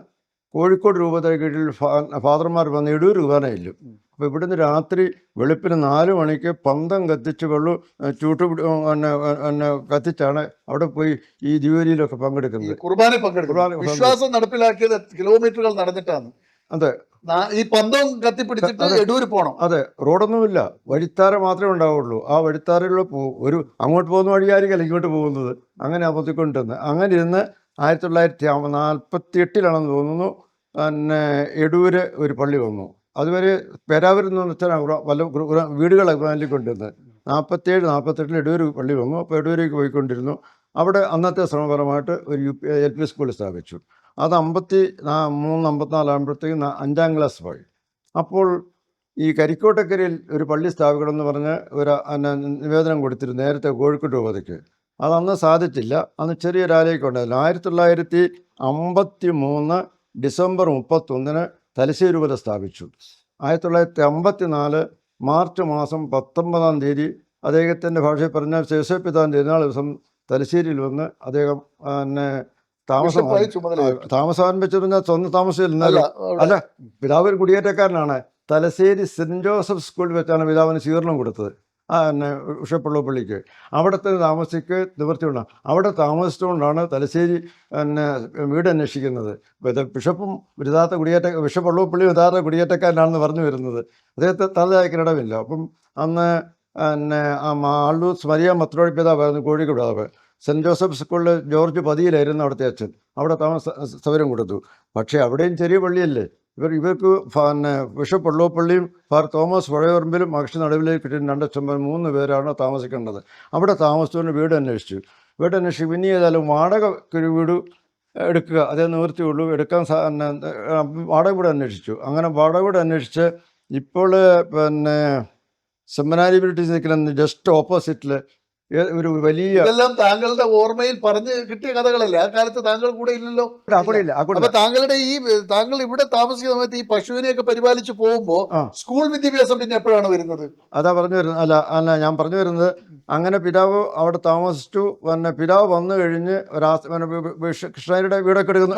Speaker 2: കോഴിക്കോട് രൂപതയുടെ കീഴിൽ ഫാദർമാർ വന്ന് എടൂർ കുർബാനയില്ല. അപ്പോൾ ഇവിടുന്ന് രാത്രി വെളുപ്പിന് 4 മണിക്ക് പന്തം കത്തിച്ച് കത്തിച്ചാണ് അവിടെ പോയി ഈ ദിവ്യബലിയിലൊക്കെ പങ്കെടുക്കുന്നത്.
Speaker 1: കുർബാന വിശ്വാസം നടപ്പിലാക്കിയത് കിലോമീറ്ററുകൾ നടന്നിട്ടാണ്.
Speaker 2: അതെ,
Speaker 1: ഈ പന്തം കത്തിപ്പിടിച്ചിട്ട് എടൂര് പോകണം.
Speaker 2: അതെ, റോഡൊന്നുമില്ല, വഴിത്താര മാത്രമേ ഉണ്ടാവുള്ളൂ. ആ വഴിത്താരയിലൂടെ ഒരു അങ്ങോട്ട് പോകുന്ന വഴിയായിരിക്കും ഇങ്ങോട്ട് പോകുന്നത്. അങ്ങനെ അമർത്തിക്കൊണ്ടിരുന്നത്. അങ്ങനെ ഇരുന്ന് 1948 തോന്നുന്നു എടൂര് ഒരു പള്ളി വന്നു. അതുവരെ പേരാവൂരിൽ നിന്ന് വെച്ചാൽ വല്ല വീടുകളൊക്കെ കൊണ്ടിരുന്നത്. 47-48 എടൂര് പള്ളി വന്നു. അപ്പോൾ എടൂരേക്ക് പോയിക്കൊണ്ടിരുന്നു. അവിടെ അന്നത്തെ ശ്രമപരമായിട്ട് ഒരു LP സ്കൂൾ സ്ഥാപിച്ചു. അത് 53-54 ആകുമ്പോഴത്തേക്കും 5ാം ക്ലാസ് പോയി. അപ്പോൾ ഈ കരിക്കോട്ടക്കരയിൽ ഒരു പള്ളി സ്ഥാപിക്കണമെന്ന് പറഞ്ഞ് ഒരു നിവേദനം കൊടുത്തിരുന്നു നേരത്തെ കോഴിക്കോട് രൂപതയ്ക്ക്. അതന്ന് സാധിച്ചില്ല. അന്ന് ചെറിയൊരാലയൊക്കെ ഉണ്ടായിരുന്നു. 1953 ഡിസംബർ 31 തലശ്ശേരി രൂപത സ്ഥാപിച്ചു. 1954 മാർച്ച് മാസം 19-ാം തീയതി അദ്ദേഹത്തിൻ്റെ ഭാഷയിൽ പറഞ്ഞാൽ ശേഷപിതാവിൻ്റെ തിരുനാൾ ദിവസം തലശ്ശേരിയിൽ വന്ന് അദ്ദേഹം താമസം ആരംഭിച്ചിരുന്ന സ്വന്തം താമസമില്ല. അല്ല, പിതാവ് ഒരു കുടിയേറ്റക്കാരനാണ്. തലശ്ശേരി സെൻറ് ജോസഫ് സ്കൂളിൽ വെച്ചാണ് പിതാവിന് സ്വീകരണം കൊടുത്തത്. ബിഷപ്പ് പള്ളിക്ക് അവിടുത്തെ താമസിക്ക് നിവൃത്തിയുള്ള അവിടെ താമസിച്ചുകൊണ്ടാണ് തലശ്ശേരി വീട് അന്വേഷിക്കുന്നത്. ബിഷപ്പും ബിഷപ്പ് പള്ളിയും യഥാർത്ഥ കുടിയേറ്റക്കാരനാണെന്ന് പറഞ്ഞു വരുന്നത്. അദ്ദേഹത്തെ തലയായിക്കിടമില്ല. അപ്പം അന്ന് ആളൂസ് മരിയ മത്രോഴി പിതാവായിരുന്നു കോഴിക്കോട് പിതാവ്. സെൻറ് ജോസഫ് സ്കൂളിൽ ജോർജ് പതിയിലായിരുന്നു അവിടുത്തെ അച്ഛൻ. അവിടെ സൗകര്യം കൊടുത്തു. പക്ഷേ അവിടെയും ചെറിയ പള്ളിയല്ലേ. ഇവർക്ക് ബിഷപ്പ് പള്ളിയും ഫാർ തോമസ് പഴയപറമ്പിലും അക്ഷി നടുവിലേക്ക് കിട്ടിയ 2 അച്ഛന്മാർ 3 പേരാണ് താമസിക്കേണ്ടത്. അവിടെ താമസിച്ചുകൊണ്ട് വീട് അന്വേഷിച്ചു. പിന്നെ ഏതായാലും വാടക വീട് എടുക്കുക, അതേ നിവൃത്തിയുള്ളൂ. എടുക്കാൻ വാടക വീട് അന്വേഷിച്ചു. അങ്ങനെ വാടക വീട് അന്വേഷിച്ച് ഇപ്പോൾ സെമിനാരി നിൽക്കുന്ന ജസ്റ്റ് ഓപ്പോസിറ്റിൽ ഒരു വലിയ,
Speaker 1: ഇതെല്ലാം താങ്കളുടെ ഓർമ്മയിൽ പറഞ്ഞു കിട്ടിയ കഥകളല്ലേ? ആ കാലത്ത് താങ്കൾ കൂടെ ഇല്ലല്ലോ. അപ്പൊ താങ്കൾ ഇവിടെ താമസിക്കുന്ന സമയത്ത് ഈ പശുവിനെയൊക്കെ പരിപാലിച്ച് പോകുമ്പോ സ്കൂൾ വിദ്യാഭ്യാസം പിന്നെ എപ്പോഴാണ് വരുന്നത്?
Speaker 2: അതാ പറഞ്ഞു വരുന്നത്. അല്ല ഞാൻ പറഞ്ഞു വരുന്നത്, അങ്ങനെ പിതാവ് അവിടെ താമസിച്ചു. പിതാവ് വന്നു കഴിഞ്ഞ് കൃഷ്ണയുടെ വീടൊക്കെ എടുക്കുന്നു.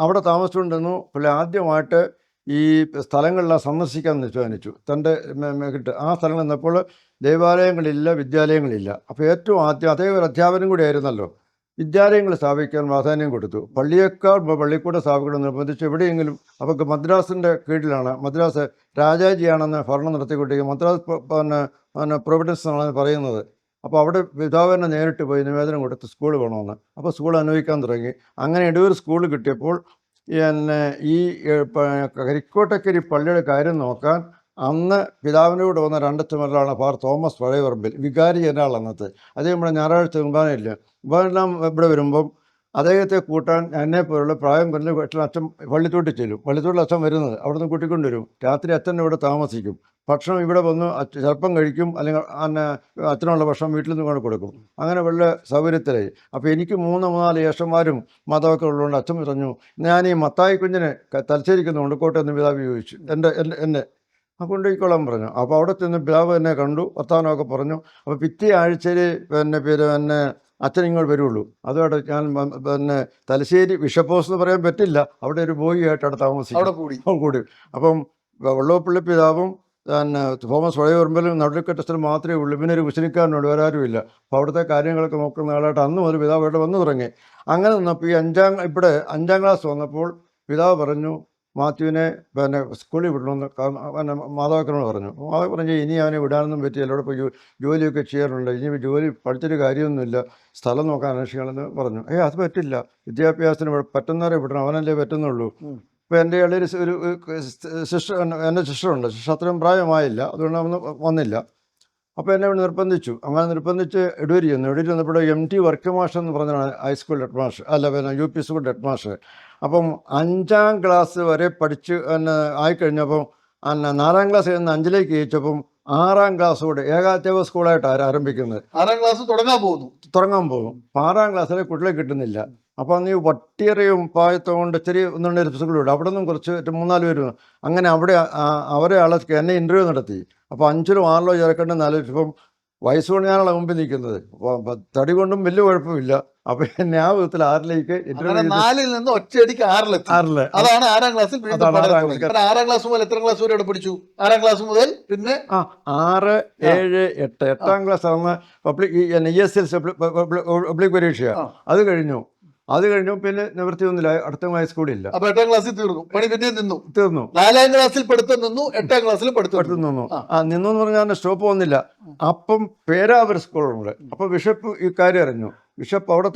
Speaker 2: അവിടെ താമസിച്ചുകൊണ്ടിരുന്നു. പുള്ളി ആദ്യമായിട്ട് ഈ സ്ഥലങ്ങളെല്ലാം സന്ദർശിക്കാൻ തീരുമാനിച്ചു. തൻ്റെ ആ സ്ഥലങ്ങൾ നിന്നപ്പോൾ ദേവാലയങ്ങളില്ല, വിദ്യാലയങ്ങളില്ല. അപ്പോൾ ഏറ്റവും ആദ്യം അതേ ഒരു അധ്യാപനം കൂടി ആയിരുന്നല്ലോ. വിദ്യാലയങ്ങൾ സ്ഥാപിക്കാൻ പ്രാധാന്യം കൊടുത്തു. പള്ളിയേക്കാൾ പള്ളിക്കൂടം സ്ഥാപിക്കണം നിർബന്ധിച്ച് എവിടെയെങ്കിലും. അവർക്ക് മദ്രാസിൻ്റെ കീഴിലാണ്, മദ്രാസ് രാജാജിയാണെന്ന് ഭരണം നടത്തിക്കൊണ്ടിരിക്കുക. മദ്രാസ് പ്രൊവിഡൻസ് എന്നാണ് പറയുന്നത്. അപ്പോൾ അവിടെ പിതാവിനെ നേരിട്ട് പോയി നിവേദനം കൊടുത്ത് സ്കൂൾ വേണമെന്ന്. അപ്പോൾ സ്കൂൾ അനുഭവിക്കാൻ തുടങ്ങി. അങ്ങനെ എടൂർ സ്കൂൾ കിട്ടിയപ്പോൾ ഈ കരിക്കോട്ടക്കരി പള്ളിയുടെ കാര്യം നോക്കാൻ അന്ന് പിതാവിനോട് വന്ന 2 അച്ഛന്മാരാണ് ഫാർ തോമസ് പഴയപറമ്പിൽ, വികാരി ജനറൽ അന്നത്തെ. അതേ നമ്മുടെ ഞായറാഴ്ച കുർബാനയില്ല. കുർബാനെല്ലാം ഇവിടെ വരുമ്പം അദ്ദേഹത്തെ കൂട്ടാൻ എന്നെ പോലുള്ള പ്രായം കുറഞ്ഞ വീട്ടിൽ അച്ഛൻ പള്ളിത്തോട്ടിൽ ചെല്ലും. പള്ളിത്തോട്ടിൽ അച്ഛൻ വരുന്നത് അവിടുന്ന് കൂട്ടിക്കൊണ്ടുവരും. രാത്രി അച്ഛൻ ഇവിടെ താമസിക്കും. ഭക്ഷണം ഇവിടെ വന്ന് ചിലപ്പം കഴിക്കും, അല്ലെങ്കിൽ അച്ഛനുള്ള ഭക്ഷണം വീട്ടിൽ നിന്ന് കൊണ്ട് കൊടുക്കും. അങ്ങനെ വലിയ സൗകര്യത്തിലായി. അപ്പോൾ എനിക്ക് 3-4 ജ്യേഷ്ഠന്മാരും മതമൊക്കെ ഉള്ളതുകൊണ്ട് അച്ഛൻ പറഞ്ഞു, ഞാൻ ഈ മത്തായി കുഞ്ഞിനെ തലശ്ശേരിക്കുന്നുണ്ട് കോട്ടയെന്ന് പിതാവ് ചോദിച്ചു എന്നെ കൊണ്ടുപോയിക്കോളാൻ പറഞ്ഞു. അപ്പോൾ അവിടെ ചെന്ന് പിതാവ് എന്നെ കണ്ടു, വർത്തമാനമൊക്കെ പറഞ്ഞു. അപ്പോൾ പിറ്റേ ആഴ്ചയിൽ പിന്നെ അച്ഛൻ ഇങ്ങോട്ട് വരുള്ളൂ. അതുകൊണ്ട് ഞാൻ തലശ്ശേരി ബിഷപ്പ് ഹൗസ് എന്ന് പറയാൻ പറ്റില്ല, അവിടെ ഒരു ബോയിയായിട്ട് അവിടെ താമസിക്കും കൂടി. അപ്പം വെള്ളോപ്പള്ളി പിതാവും തോമസ് വഴയൂർമ്പലും നടുക്കറ്റസ്ഥലും മാത്രമേ ഉള്ളൂ. പിന്നെ ഒരു കുശലിക്കാരനോട് വരാറുമില്ല. അപ്പോൾ അവിടുത്തെ കാര്യങ്ങളൊക്കെ നോക്കുന്ന ആളായിട്ട് അന്ന് മുതൽ പിതാവ് ഇവിടെ വന്നു തുടങ്ങി. അങ്ങനെ നിന്നപ്പോൾ ഈ 5ാം ക്ലാസ് വന്നപ്പോൾ പിതാവ് പറഞ്ഞു, മാത്യുവിനെ സ്കൂളിൽ വിടണമെന്ന് മാതാപിതാക്കളോട് പറഞ്ഞു. മാതാവ് പറഞ്ഞു, ഇനി അവനെ വിടാനൊന്നും പറ്റില്ല, അവിടെ പോയി ജോലിയൊക്കെ ചെയ്യാറുണ്ട്, ഇനി ജോലി പഠിച്ചൊരു കാര്യമൊന്നുമില്ല, സ്ഥലം നോക്കാൻ അന്വേഷിക്കണമെന്ന് പറഞ്ഞു. അത് പറ്റില്ല, വിദ്യാഭ്യാസത്തിന് പറ്റുന്നവരെ വിടണം, അവനല്ലേ പറ്റുന്നുള്ളൂ. ഇപ്പോൾ എൻ്റെ ഇളയൊരു ഒരു സിസ്റ്റർ, എൻ്റെ സിസ്റ്ററുണ്ട്. സിസ്റ്റർ അത്രയും പ്രായമായില്ല, അതുകൊണ്ട് അവന് വന്നില്ല. അപ്പോൾ എന്നെ ഇവിടെ നിർബന്ധിച്ചു. അങ്ങനെ നിർബന്ധിച്ച് എടൂരി ചെന്നപ്പോൾ MT വർക്കി മാഷ് എന്ന് പറഞ്ഞാണ് ഹൈസ്കൂൾ ഹെഡ് മാഷ്, UP സ്കൂൾ ഹെഡ് മാഷ്. അപ്പം 5ാം ക്ലാസ് വരെ പഠിച്ച് ആയിക്കഴിഞ്ഞപ്പം 4ാം ക്ലാസ് കഴിഞ്ഞ് 5ലേക്ക് ജയിച്ചപ്പം 6ാം ക്ലാസ്സോടെ ഏകാധ്യാപക സ്കൂളായിട്ടാണ് ആരംഭിക്കുന്നത്.
Speaker 1: 6ാം ക്ലാസ് തുടങ്ങാൻ പോകും.
Speaker 2: 6ാം ക്ലാസ്സിലെ കുട്ടികളെ കിട്ടുന്നില്ല. അപ്പോൾ അന്ന് ഈ വട്ടിയറയും പായത്തോണ്ട് ചെറിയ 1-2 സ്കൂളുണ്ട്. അവിടെ നിന്നും കുറച്ച് 3-4 പേര്. അങ്ങനെ അവരെ എന്നെ ഇൻ്റർവ്യൂ നടത്തി. അപ്പോൾ 5-ലോ 6-ലോ ചേർക്കേണ്ടെന്ന് ആലോചിച്ചപ്പം വയസ്സുകൊണ്ട് ഞാനാണ് മുമ്പിൽ നിൽക്കുന്നത്. തടി കൊണ്ടും വലിയ കുഴപ്പമില്ല. അപ്പോൾ എന്നെ ആ വിധത്തിൽ 6ലേക്ക്
Speaker 1: 4-ൽ നിന്ന് ഒറ്റയടിക്ക് 6-ലെത്തി. അതാണ് 6ാം ക്ലാസ്സിൽ. 6ാം ക്ലാസ് മുതൽ എത്ര ക്ലാസ് വരെ പഠിച്ചു? 6ാം ക്ലാസ് മുതൽ പിന്നെ
Speaker 2: 6, 7, 8. 8ാം ക്ലാസ് ആകുന്ന ESLC പബ്ലിക് പരീക്ഷ. അത് കഴിഞ്ഞു. പിന്നെ നിവൃത്തിയൊന്നുമില്ല, അടുത്ത ഹൈസ്കൂളില്ല.
Speaker 1: അപ്പൊ 8ാം ക്ലാസ്സിൽ തീർന്നു, പണി പിന്നെ തീർന്നു. 4ാം ക്ലാസ്സിൽ പഠിത്തം നിന്നു, 8ാം ക്ലാസ്സിൽ പഠിത്തം നിന്നു.
Speaker 2: നിന്നു എന്ന് പറഞ്ഞാൽ സ്റ്റോപ്പ് വന്നില്ല. അപ്പം പേരാവൂർ സ്കൂളുണ്ട്. അപ്പോൾ ബിഷപ്പ് ഈ കാര്യം അറിഞ്ഞു. ബിഷപ്പ് അവിടെ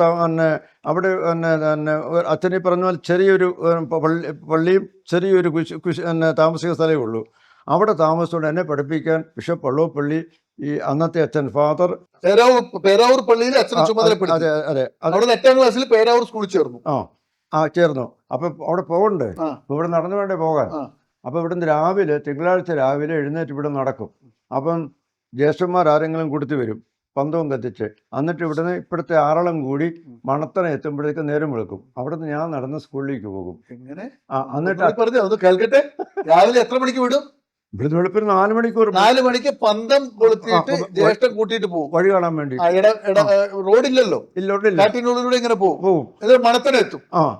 Speaker 2: അച്ഛനീ പറഞ്ഞ പോലെ ചെറിയൊരു പള്ളിയും ചെറിയൊരു താമസിക്കുന്ന സ്ഥലമേ ഉള്ളൂ. അവിടെ താമസിച്ചുകൊണ്ട് എന്നെ പഠിപ്പിക്കാൻ ബിഷപ്പ് വള്ളോപ്പള്ളി, ഈ അന്നത്തെ അച്ഛൻ ഫാദർ
Speaker 1: പേരാവൂർ പള്ളിയിൽ അച്ഛനെ ചുമതലപ്പെടുത്തി.
Speaker 2: അതെ,
Speaker 1: 8ാം ക്ലാസ്സിൽ പേരാവൂർ സ്കൂളിൽ ചേർന്നു.
Speaker 2: ചേർന്നു. അപ്പൊ അവിടെ പോകണ്ടേ, ഇവിടെ നടന്നു വേണ്ടേ പോകാൻ. അപ്പൊ ഇവിടുന്ന് തിങ്കളാഴ്ച രാവിലെ എഴുന്നേറ്റ് ഇവിടെ നടക്കും. അപ്പം ജ്യേഷ്ഠന്മാർ ആരെങ്കിലും കൊടുത്തു വരും, പന്തവും കത്തിച്ച്. എന്നിട്ട് ഇവിടുന്ന് ഇപ്പോഴത്തെ 6 കൂടി മണത്തന എത്തുമ്പോഴേക്ക് നേരം വെളുക്കും. അവിടുന്ന് ഞാൻ നടന്ന് സ്കൂളിലേക്ക് പോകും.
Speaker 1: എന്നിട്ട് കേൾക്കട്ടെ, രാവിലെ എത്ര മണിക്ക് വിടും?
Speaker 2: ഇവിടുന്ന് വെളുപ്പിന് 4 മണിക്കൂർ.
Speaker 1: 4 മണിക്ക് പന്തം കൊളുത്തിയിട്ട് ജ്യേഷ്ഠൻ കൂട്ടിയിട്ട് പോകും
Speaker 2: വഴി കാണാൻ വേണ്ടി.
Speaker 1: റോഡില്ലല്ലോ, കാട്ടിനുള്ളിലൂടെ ഇങ്ങനെ പോകും. എന്നിട്ട്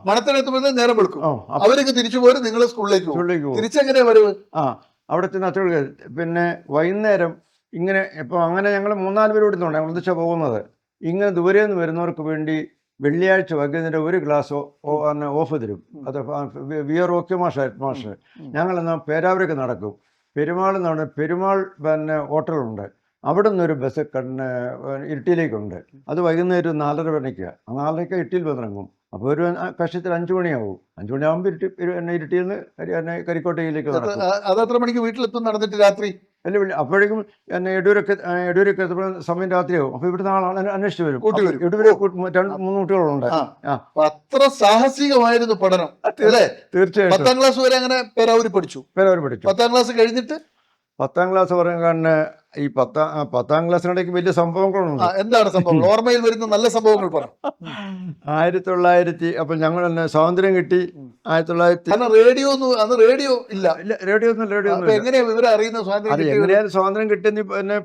Speaker 1: മണത്തനെത്തുമ്പോൾ നേരം വെളുക്കും. അവരൊക്കെ തിരിച്ചു പോരും, നിങ്ങൾ സ്കൂളിലേക്ക് പോകും. തിരിച്ചെങ്ങനെയാ വരവ്?
Speaker 2: അവിടെ ചെന്ന് അച്ഛൻ പിന്നെ വൈകുന്നേരം ഇങ്ങനെ ഇപ്പം അങ്ങനെ ഞങ്ങൾ 3-4 പേര് ഓടുന്നുണ്ട്. ഞങ്ങൾ ഒന്നിച്ചാണ് പോകുന്നത്. ഇങ്ങനെ ദൂരെ നിന്ന് വരുന്നവർക്ക് വേണ്ടി വെള്ളിയാഴ്ച വൈകുന്നേരം 1 ഗ്ലാസ് ഓഫ് തരും. അത് വർക്കി മാഷ്. ഞങ്ങളെന്നാൽ പേരാവൂരേക്ക് നടക്കും. പെരുമാൾ ഹോട്ടലുണ്ട്. അവിടെ നിന്നൊരു ബസ് ഇരിട്ടിയിലേക്കുണ്ട്. അത് വൈകുന്നേരം 4:30 മണിക്ക്. 4:30 ഇരിട്ടിയിൽ വന്നിറങ്ങും. അപ്പോൾ ഒരു കഷ്ടത്തിൽ 5 മണിയാവും. 5 മണിയാകുമ്പോൾ ഇരിട്ടിയിൽ നിന്ന് കരിക്കോട്ടയിലേക്ക് നടക്കും.
Speaker 1: അതെത്ര മണിക്ക് വീട്ടിലെത്തും നടന്നിട്ട് രാത്രി?
Speaker 2: അപ്പോഴേക്കും എടൂരൊക്കെ സമയം രാത്രിയാവും. അപ്പൊ ഇവിടുന്ന് ആൾ അന്വേഷിച്ച് വരും. എടൂരെ 2-3 കുട്ടികളുണ്ട്.
Speaker 1: അത്ര സാഹസികമായിരുന്നു പഠനം അല്ലേ?
Speaker 2: തീർച്ചയായിട്ടും.
Speaker 1: 10ാം ക്ലാസ് വരെ അങ്ങനെ പേരാവൂർ പഠിച്ചു. 10ാം ക്ലാസ് കഴിഞ്ഞിട്ട്
Speaker 2: 10ാം ക്ലാസ് പറയാൻ ഈ 10ാം ക്ലാസ്സിനിടയ്ക്ക് വലിയ സംഭവങ്ങളുണ്ട്.
Speaker 1: എന്താണ് സംഭവം? ഓർമ്മയിൽ വരുന്ന നല്ല സംഭവങ്ങൾ പറ.
Speaker 2: 1900 അപ്പോൾ ഞങ്ങൾ സ്വാതന്ത്ര്യം കിട്ടി. 1900
Speaker 1: റേഡിയോ ഇല്ല. എങ്ങനെയാ വിവരം അറിയുന്നത്?
Speaker 2: എങ്ങനെയാലും സ്വാതന്ത്ര്യം കിട്ടിയെന്ന് പിന്നെ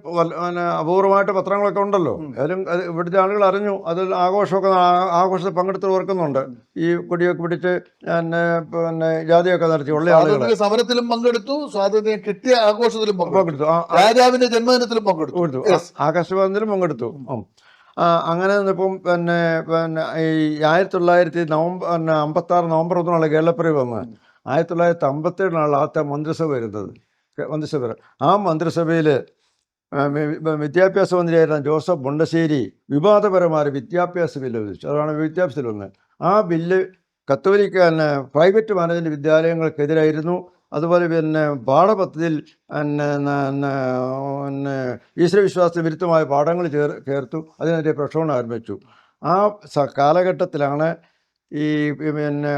Speaker 2: അപൂർവമായിട്ട് പത്രങ്ങളൊക്കെ ഉണ്ടല്ലോ. ഏതായാലും ഇവിടുത്തെ ആളുകൾ അറിഞ്ഞു. അത് ആഘോഷത്തിൽ പങ്കെടുത്ത് ഓർക്കുന്നുണ്ട്. ഈ കൊടിയൊക്കെ പിടിച്ച് പിന്നെ ജാതിയൊക്കെ നടത്തി ഉള്ള ആളുകൾ
Speaker 1: സമരത്തിലും പങ്കെടുത്തു, സ്വാതന്ത്ര്യം കിട്ടിയ ആഘോഷത്തിലും പങ്കെടുത്തു, രാജാവിന്റെ ജന്മദിനത്തിലും പങ്കെടുത്തു,
Speaker 2: ആകാശവാണിയിലും പങ്കെടുത്തു. അങ്ങനെ ഇപ്പം പിന്നെ ഈ 1956 നവംബർ 1 കേരളപ്പിറവി വന്ന് 1957 ആദ്യത്തെ മന്ത്രിസഭ വരുന്നത്. ആ മന്ത്രിസഭയിൽ വിദ്യാഭ്യാസ മന്ത്രിയായിരുന്ന ജോസഫ് മുണ്ടശ്ശേരി വിവാദപരമായ വിദ്യാഭ്യാസ ബില്ല് അവതരിച്ചു. അതാണ് വിദ്യാഭ്യാസത്തിൽ ഒന്ന്. ആ ബില്ല് കത്തോലിക്ക പ്രൈവറ്റ് മാനേജ്മെൻറ്റ് വിദ്യാലയങ്ങൾക്കെതിരായിരുന്നു. അതുപോലെ പിന്നെ പാഠപദ്ധതിയിൽ ഈശ്വരവിശ്വാസത്തിന് വിരുദ്ധമായ പാഠങ്ങൾ ചേർത്തു. അതിനെതിരെ പ്രക്ഷോഭം ആരംഭിച്ചു. ആ കാലഘട്ടത്തിലാണ് ഈ പിന്നെ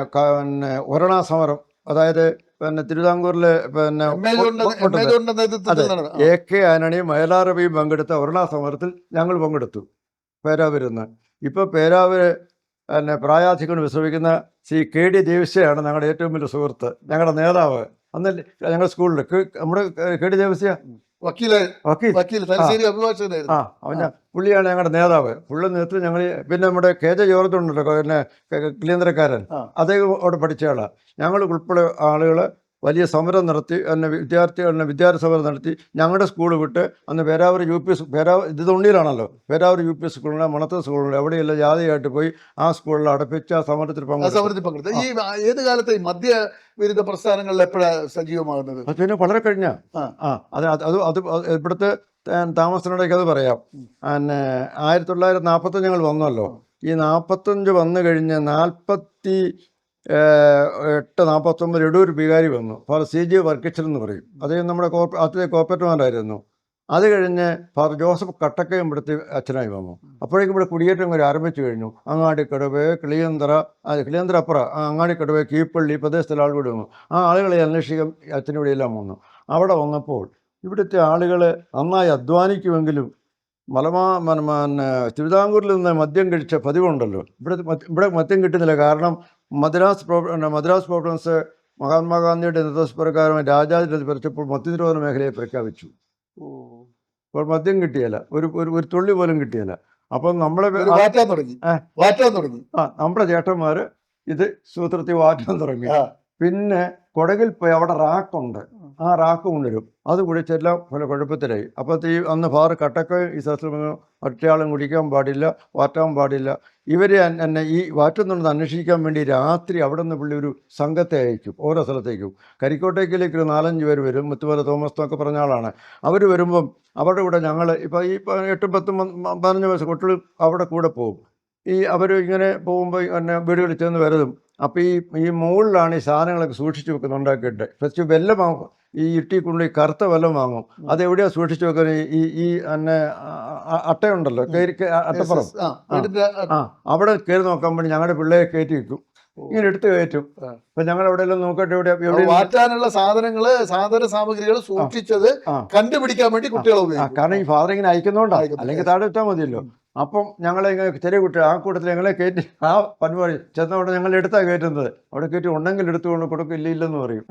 Speaker 2: ഒരണ സമരം, അതായത് പിന്നെ തിരുവിതാംകൂറിലെ പിന്നെ അതെ AK ആന്റണിയും മൈലാറബിയും പങ്കെടുത്ത ഒരണ സമരത്തിൽ ഞങ്ങൾ പങ്കെടുത്തു പേരാവൂരിന്ന്. ഇപ്പോൾ പേരാവൂര് പിന്നെ പ്രായാധികം വിശ്രമിക്കുന്ന ശ്രീ KD ദേവസ്യയാണ് ഞങ്ങളുടെ ഏറ്റവും വലിയ സുഹൃത്ത്, ഞങ്ങളുടെ നേതാവ്. അന്ന് ഞങ്ങളുടെ സ്കൂളിൽ നമ്മുടെ KD ദേവസ്യ വക്കീൽ പുള്ളിയാണ് ഞങ്ങളുടെ നേതാവ്. പുള്ളി നേതൃത്വം ഞങ്ങൾ പിന്നെ നമ്മുടെ KJ ജോർജ് ഉണ്ടല്ലോ, പിന്നെ ക്ലീന്ദ്രക്കാരൻ, അദ്ദേഹം അവിടെ പഠിച്ചയാളാണ്. ഞങ്ങൾ ഉൾപ്പെടെ ആളുകൾ വലിയ സമരം നടത്തി, വിദ്യാർത്ഥി സമരം നടത്തി. ഞങ്ങളുടെ സ്കൂൾ വിട്ട് അന്ന് പേരാവൂർ UP ഇത് തൊണ്ടിയിലാണല്ലോ, പേരാവൂർ UP സ്കൂളിലെ മണത്തൂർ സ്കൂളിൽ എവിടെയെല്ലാം ജാതിയായിട്ട് പോയി ആ സ്കൂളിൽ അടപ്പിച്ച് ആ സമരത്തിൽ
Speaker 1: പങ്കെടുത്തു. ഈ ഏത് കാലത്ത് മദ്യ വിരുദ്ധ പ്രസ്ഥാനങ്ങളിൽ എപ്പോഴാണ് സജീവമാകുന്നത്?
Speaker 2: പിന്നെ വളരെ കഴിഞ്ഞ അത് ഇവിടുത്തെ താമസത്തിനിടയ്ക്ക് അത് പറയാം. പിന്നെ 1945 ഞങ്ങൾ വന്നല്ലോ. ഈ 45 വന്നു കഴിഞ്ഞ് 48-49 എടൂർ വികാരി വന്നു. ഫാദർ CG വർക്കിച്ചൻ എന്ന് പറയും. അദ്ദേഹം നമ്മുടെ ആദ്യത്തെ കോപ്പറേറ്റർമാരായിരുന്നു. അത് കഴിഞ്ഞ് ഫാദർ ജോസഫ് കട്ടക്കയം ഇവിടുത്തെ അച്ഛനായി വന്നു. അപ്പോഴേക്കും ഇവിടെ കുടിയേറ്റം വരെ ആരംഭിച്ചു കഴിഞ്ഞു. അങ്ങാടിക്കടവ്, കിളിയന്തര അപ്പുറ, അങ്ങാടിക്കടവ്, കീപ്പള്ളി പ്രദേശത്തിലെ ആളുകൾ വന്നു. ആ ആളുകളെ അന്വേഷിക്കാൻ അച്ഛനിവിടെയെല്ലാം വന്നു. അവിടെ വന്നപ്പോൾ ഇവിടുത്തെ ആളുകൾ നന്നായി അധ്വാനിക്കുമെങ്കിലും തിരുവിതാംകൂറിൽ നിന്ന് മദ്യം കഴിച്ച പതിവുണ്ടല്ലോ. ഇവിടെ മദ്യം കിട്ടുന്നില്ല. കാരണം മദ്രാസ് പ്രോവിഡൻസ് മഹാത്മാഗാന്ധിയുടെ നിർദ്ദേശപ്രകാരം രാജാജിനെ ഭരിച്ചപ്പോൾ മദ്യനിരോധന മേഖലയെ പ്രഖ്യാപിച്ചു. അപ്പോൾ മദ്യം കിട്ടിയല്ല, ഒരു തുള്ളി പോലും കിട്ടിയല്ല. അപ്പം നമ്മളെ നമ്മുടെ ചേട്ടന്മാർ ഇത് സൂത്രത്തിൽ വാറ്റാൻ തുടങ്ങി. പിന്നെ കൊടകിൽ പോയി അവിടെ റാക്കുണ്ട്, ആ റാക്ക് കൊണ്ടുവരും, അത് കുടിച്ചെല്ലാം പല കുഴപ്പത്തിലായി. അപ്പോഴത്തെ അന്ന് ഫാദർ കട്ടക്കയും ഈ സ്ഥലത്തിൽ ഒറ്റയാളും കുടിക്കാൻ പാടില്ല, വാറ്റാൻ പാടില്ല. ഇവരെ എന്നെ ഈ വാറ്റുന്നുണ്ടെന്ന് അന്വേഷിക്കാൻ വേണ്ടി രാത്രി അവിടെ നിന്ന് പുള്ളി ഒരു സംഘത്തെ അയക്കും ഓരോ സ്ഥലത്തേക്കും. കരിക്കോട്ടേക്കിലേക്ക് ഒരു 4-5 പേര് വരും. മുത്തുമല തോമസ് എന്നൊക്കെ പറഞ്ഞ ആളാണ്. അവർ വരുമ്പം അവരുടെ കൂടെ ഞങ്ങൾ ഇപ്പോൾ ഈ 8-10-15 വയസ്സ് കുട്ടികൾ അവിടെ കൂടെ പോകും. അവർ ഇങ്ങനെ പോകുമ്പോൾ എന്നെ വീടുകളിൽ ചെന്ന് വരുതും. അപ്പോൾ ഈ മുകളിലാണ് ഈ സാധനങ്ങളൊക്കെ സൂക്ഷിച്ച് വെക്കുന്നത് ഉണ്ടാക്കിയിട്ട്. ഫസ്റ്റ് വെല്ലം വാങ്ങും, ഈ ഇട്ടിക്കുള്ളി കറുത്ത വെല്ലം വാങ്ങും. അതെവിടെയാണ് സൂക്ഷിച്ച് വെക്കുന്നത്? ഈ എന്നെ അട്ടയുണ്ടല്ലോ, അട്ടപ്പുറം, അവിടെ കയറി നോക്കാൻ വേണ്ടി ഞങ്ങളുടെ പിള്ളേരെ കയറ്റി വെക്കും. ഇങ്ങനെ എടുത്ത് കയറ്റും. അപ്പൊ ഞങ്ങൾ എവിടെയെല്ലാം നോക്കട്ടെ,
Speaker 1: മാറ്റാനുള്ള സാധന സാമഗ്രികൾ സൂക്ഷിച്ചത് കണ്ടുപിടിക്കാൻ വേണ്ടി കുട്ടികളെ
Speaker 2: കാരണം ഈ ഫാദർ ഇങ്ങനെ അയക്കുന്നോണ്ടാ, അല്ലെങ്കിൽ താഴെ ഇട്ടാൽ മതിയല്ലോ. അപ്പം ഞങ്ങളെ ഇങ്ങനെ ചെറിയ കുട്ടി ആ കൂട്ടത്തിൽ ഞങ്ങളെ കയറ്റി ആ പരിപാടി ചെന്നവിടെ ഞങ്ങൾ എടുത്താൽ കയറ്റുന്നത്. അവിടെ കയറ്റി ഉണ്ടെങ്കിൽ എടുത്തുകൊണ്ട് കൊടുക്കും, ഇല്ലെന്ന് പറയും.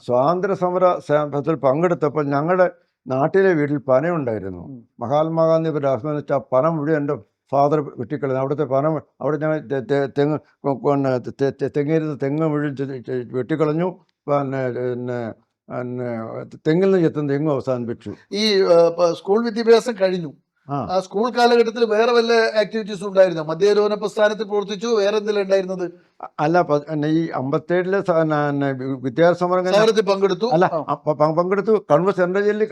Speaker 2: സ്വാതന്ത്ര്യ സമരത്തിൽ പങ്കെടുത്തപ്പോൾ ഞങ്ങളുടെ നാട്ടിലെ വീട്ടിൽ പനയുണ്ടായിരുന്നു. മഹാത്മാഗാന്ധി ആഹ്വാനിച്ച ആ പന മുഴുവൻ എൻ്റെ ഫാദർ വെട്ടിക്കളഞ്ഞു. അവിടുത്തെ പന അവിടെ ഞങ്ങൾ തെങ്ങ് മുഴുവൻ വെട്ടിക്കളഞ്ഞു. പിന്നെ തെങ്ങിൽ നിന്ന് ചെത്തുന്ന തെങ്ങും അവസാനിപ്പിച്ചു. ഈ
Speaker 1: സ്കൂൾ വിദ്യാഭ്യാസം കഴിഞ്ഞു. ആ സ്കൂൾ കാലഘട്ടത്തിൽ വേറെ വല്ല ആക്ടിവിറ്റീസ് ഉണ്ടായിരുന്നോ? മദ്യനിരോധന പ്രസ്ഥാനത്തിൽ പ്രവർത്തിച്ചു, വേറെ എന്തെങ്കിലും ഉണ്ടായിരുന്നത്?
Speaker 2: അല്ല, ഈ 57-ലെ വിദ്യാർത്ഥി സമരത്തിൽ
Speaker 1: പങ്കെടുത്തു.
Speaker 2: അല്ല, പങ്കെടുത്തു. കണ്ണൂർ സെൻട്രൽ ജയിലിൽ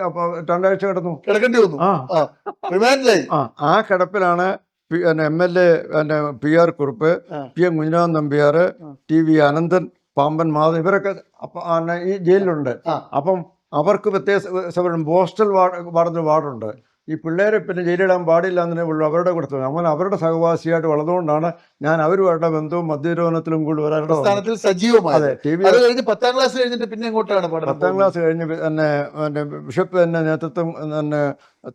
Speaker 2: 2 ആഴ്ച
Speaker 1: കിടക്കേണ്ടി വന്നു.
Speaker 2: ആ കിടപ്പിലാണ് MLA PR Kurup, PM Kunhiraman Nambiar, TV Ananthan, Pamban Madhavan, ഇവരൊക്കെ ഈ ജയിലിലുണ്ട്. അപ്പം അവർക്ക് പ്രത്യേക പോസ്റ്റൽ വാർഡുണ്ട്. ഈ പിള്ളേരെ പിന്നെ ജയിലിടാൻ പാടില്ല എന്നേ ഉള്ളൂ അവരുടെ കൊടുത്തു. നമ്മൾ അവരുടെ സഹവാസിയായിട്ട് വളർന്നുകൊണ്ടാണ് ഞാൻ അവരുമായിട്ട് ബന്ധവും മദ്യനിരോധനത്തിലും കൂടി
Speaker 1: സ്ഥാനത്തിൽ സജീവമായി.
Speaker 2: അതെ, TV
Speaker 1: 10ാം ക്ലാസ് കഴിഞ്ഞിട്ട് പിന്നെ എങ്ങോട്ടാണ്?
Speaker 2: 10ാം ക്ലാസ് കഴിഞ്ഞ് തന്നെ ബിഷപ്പ് തന്നെ നേതൃത്വം തന്നെ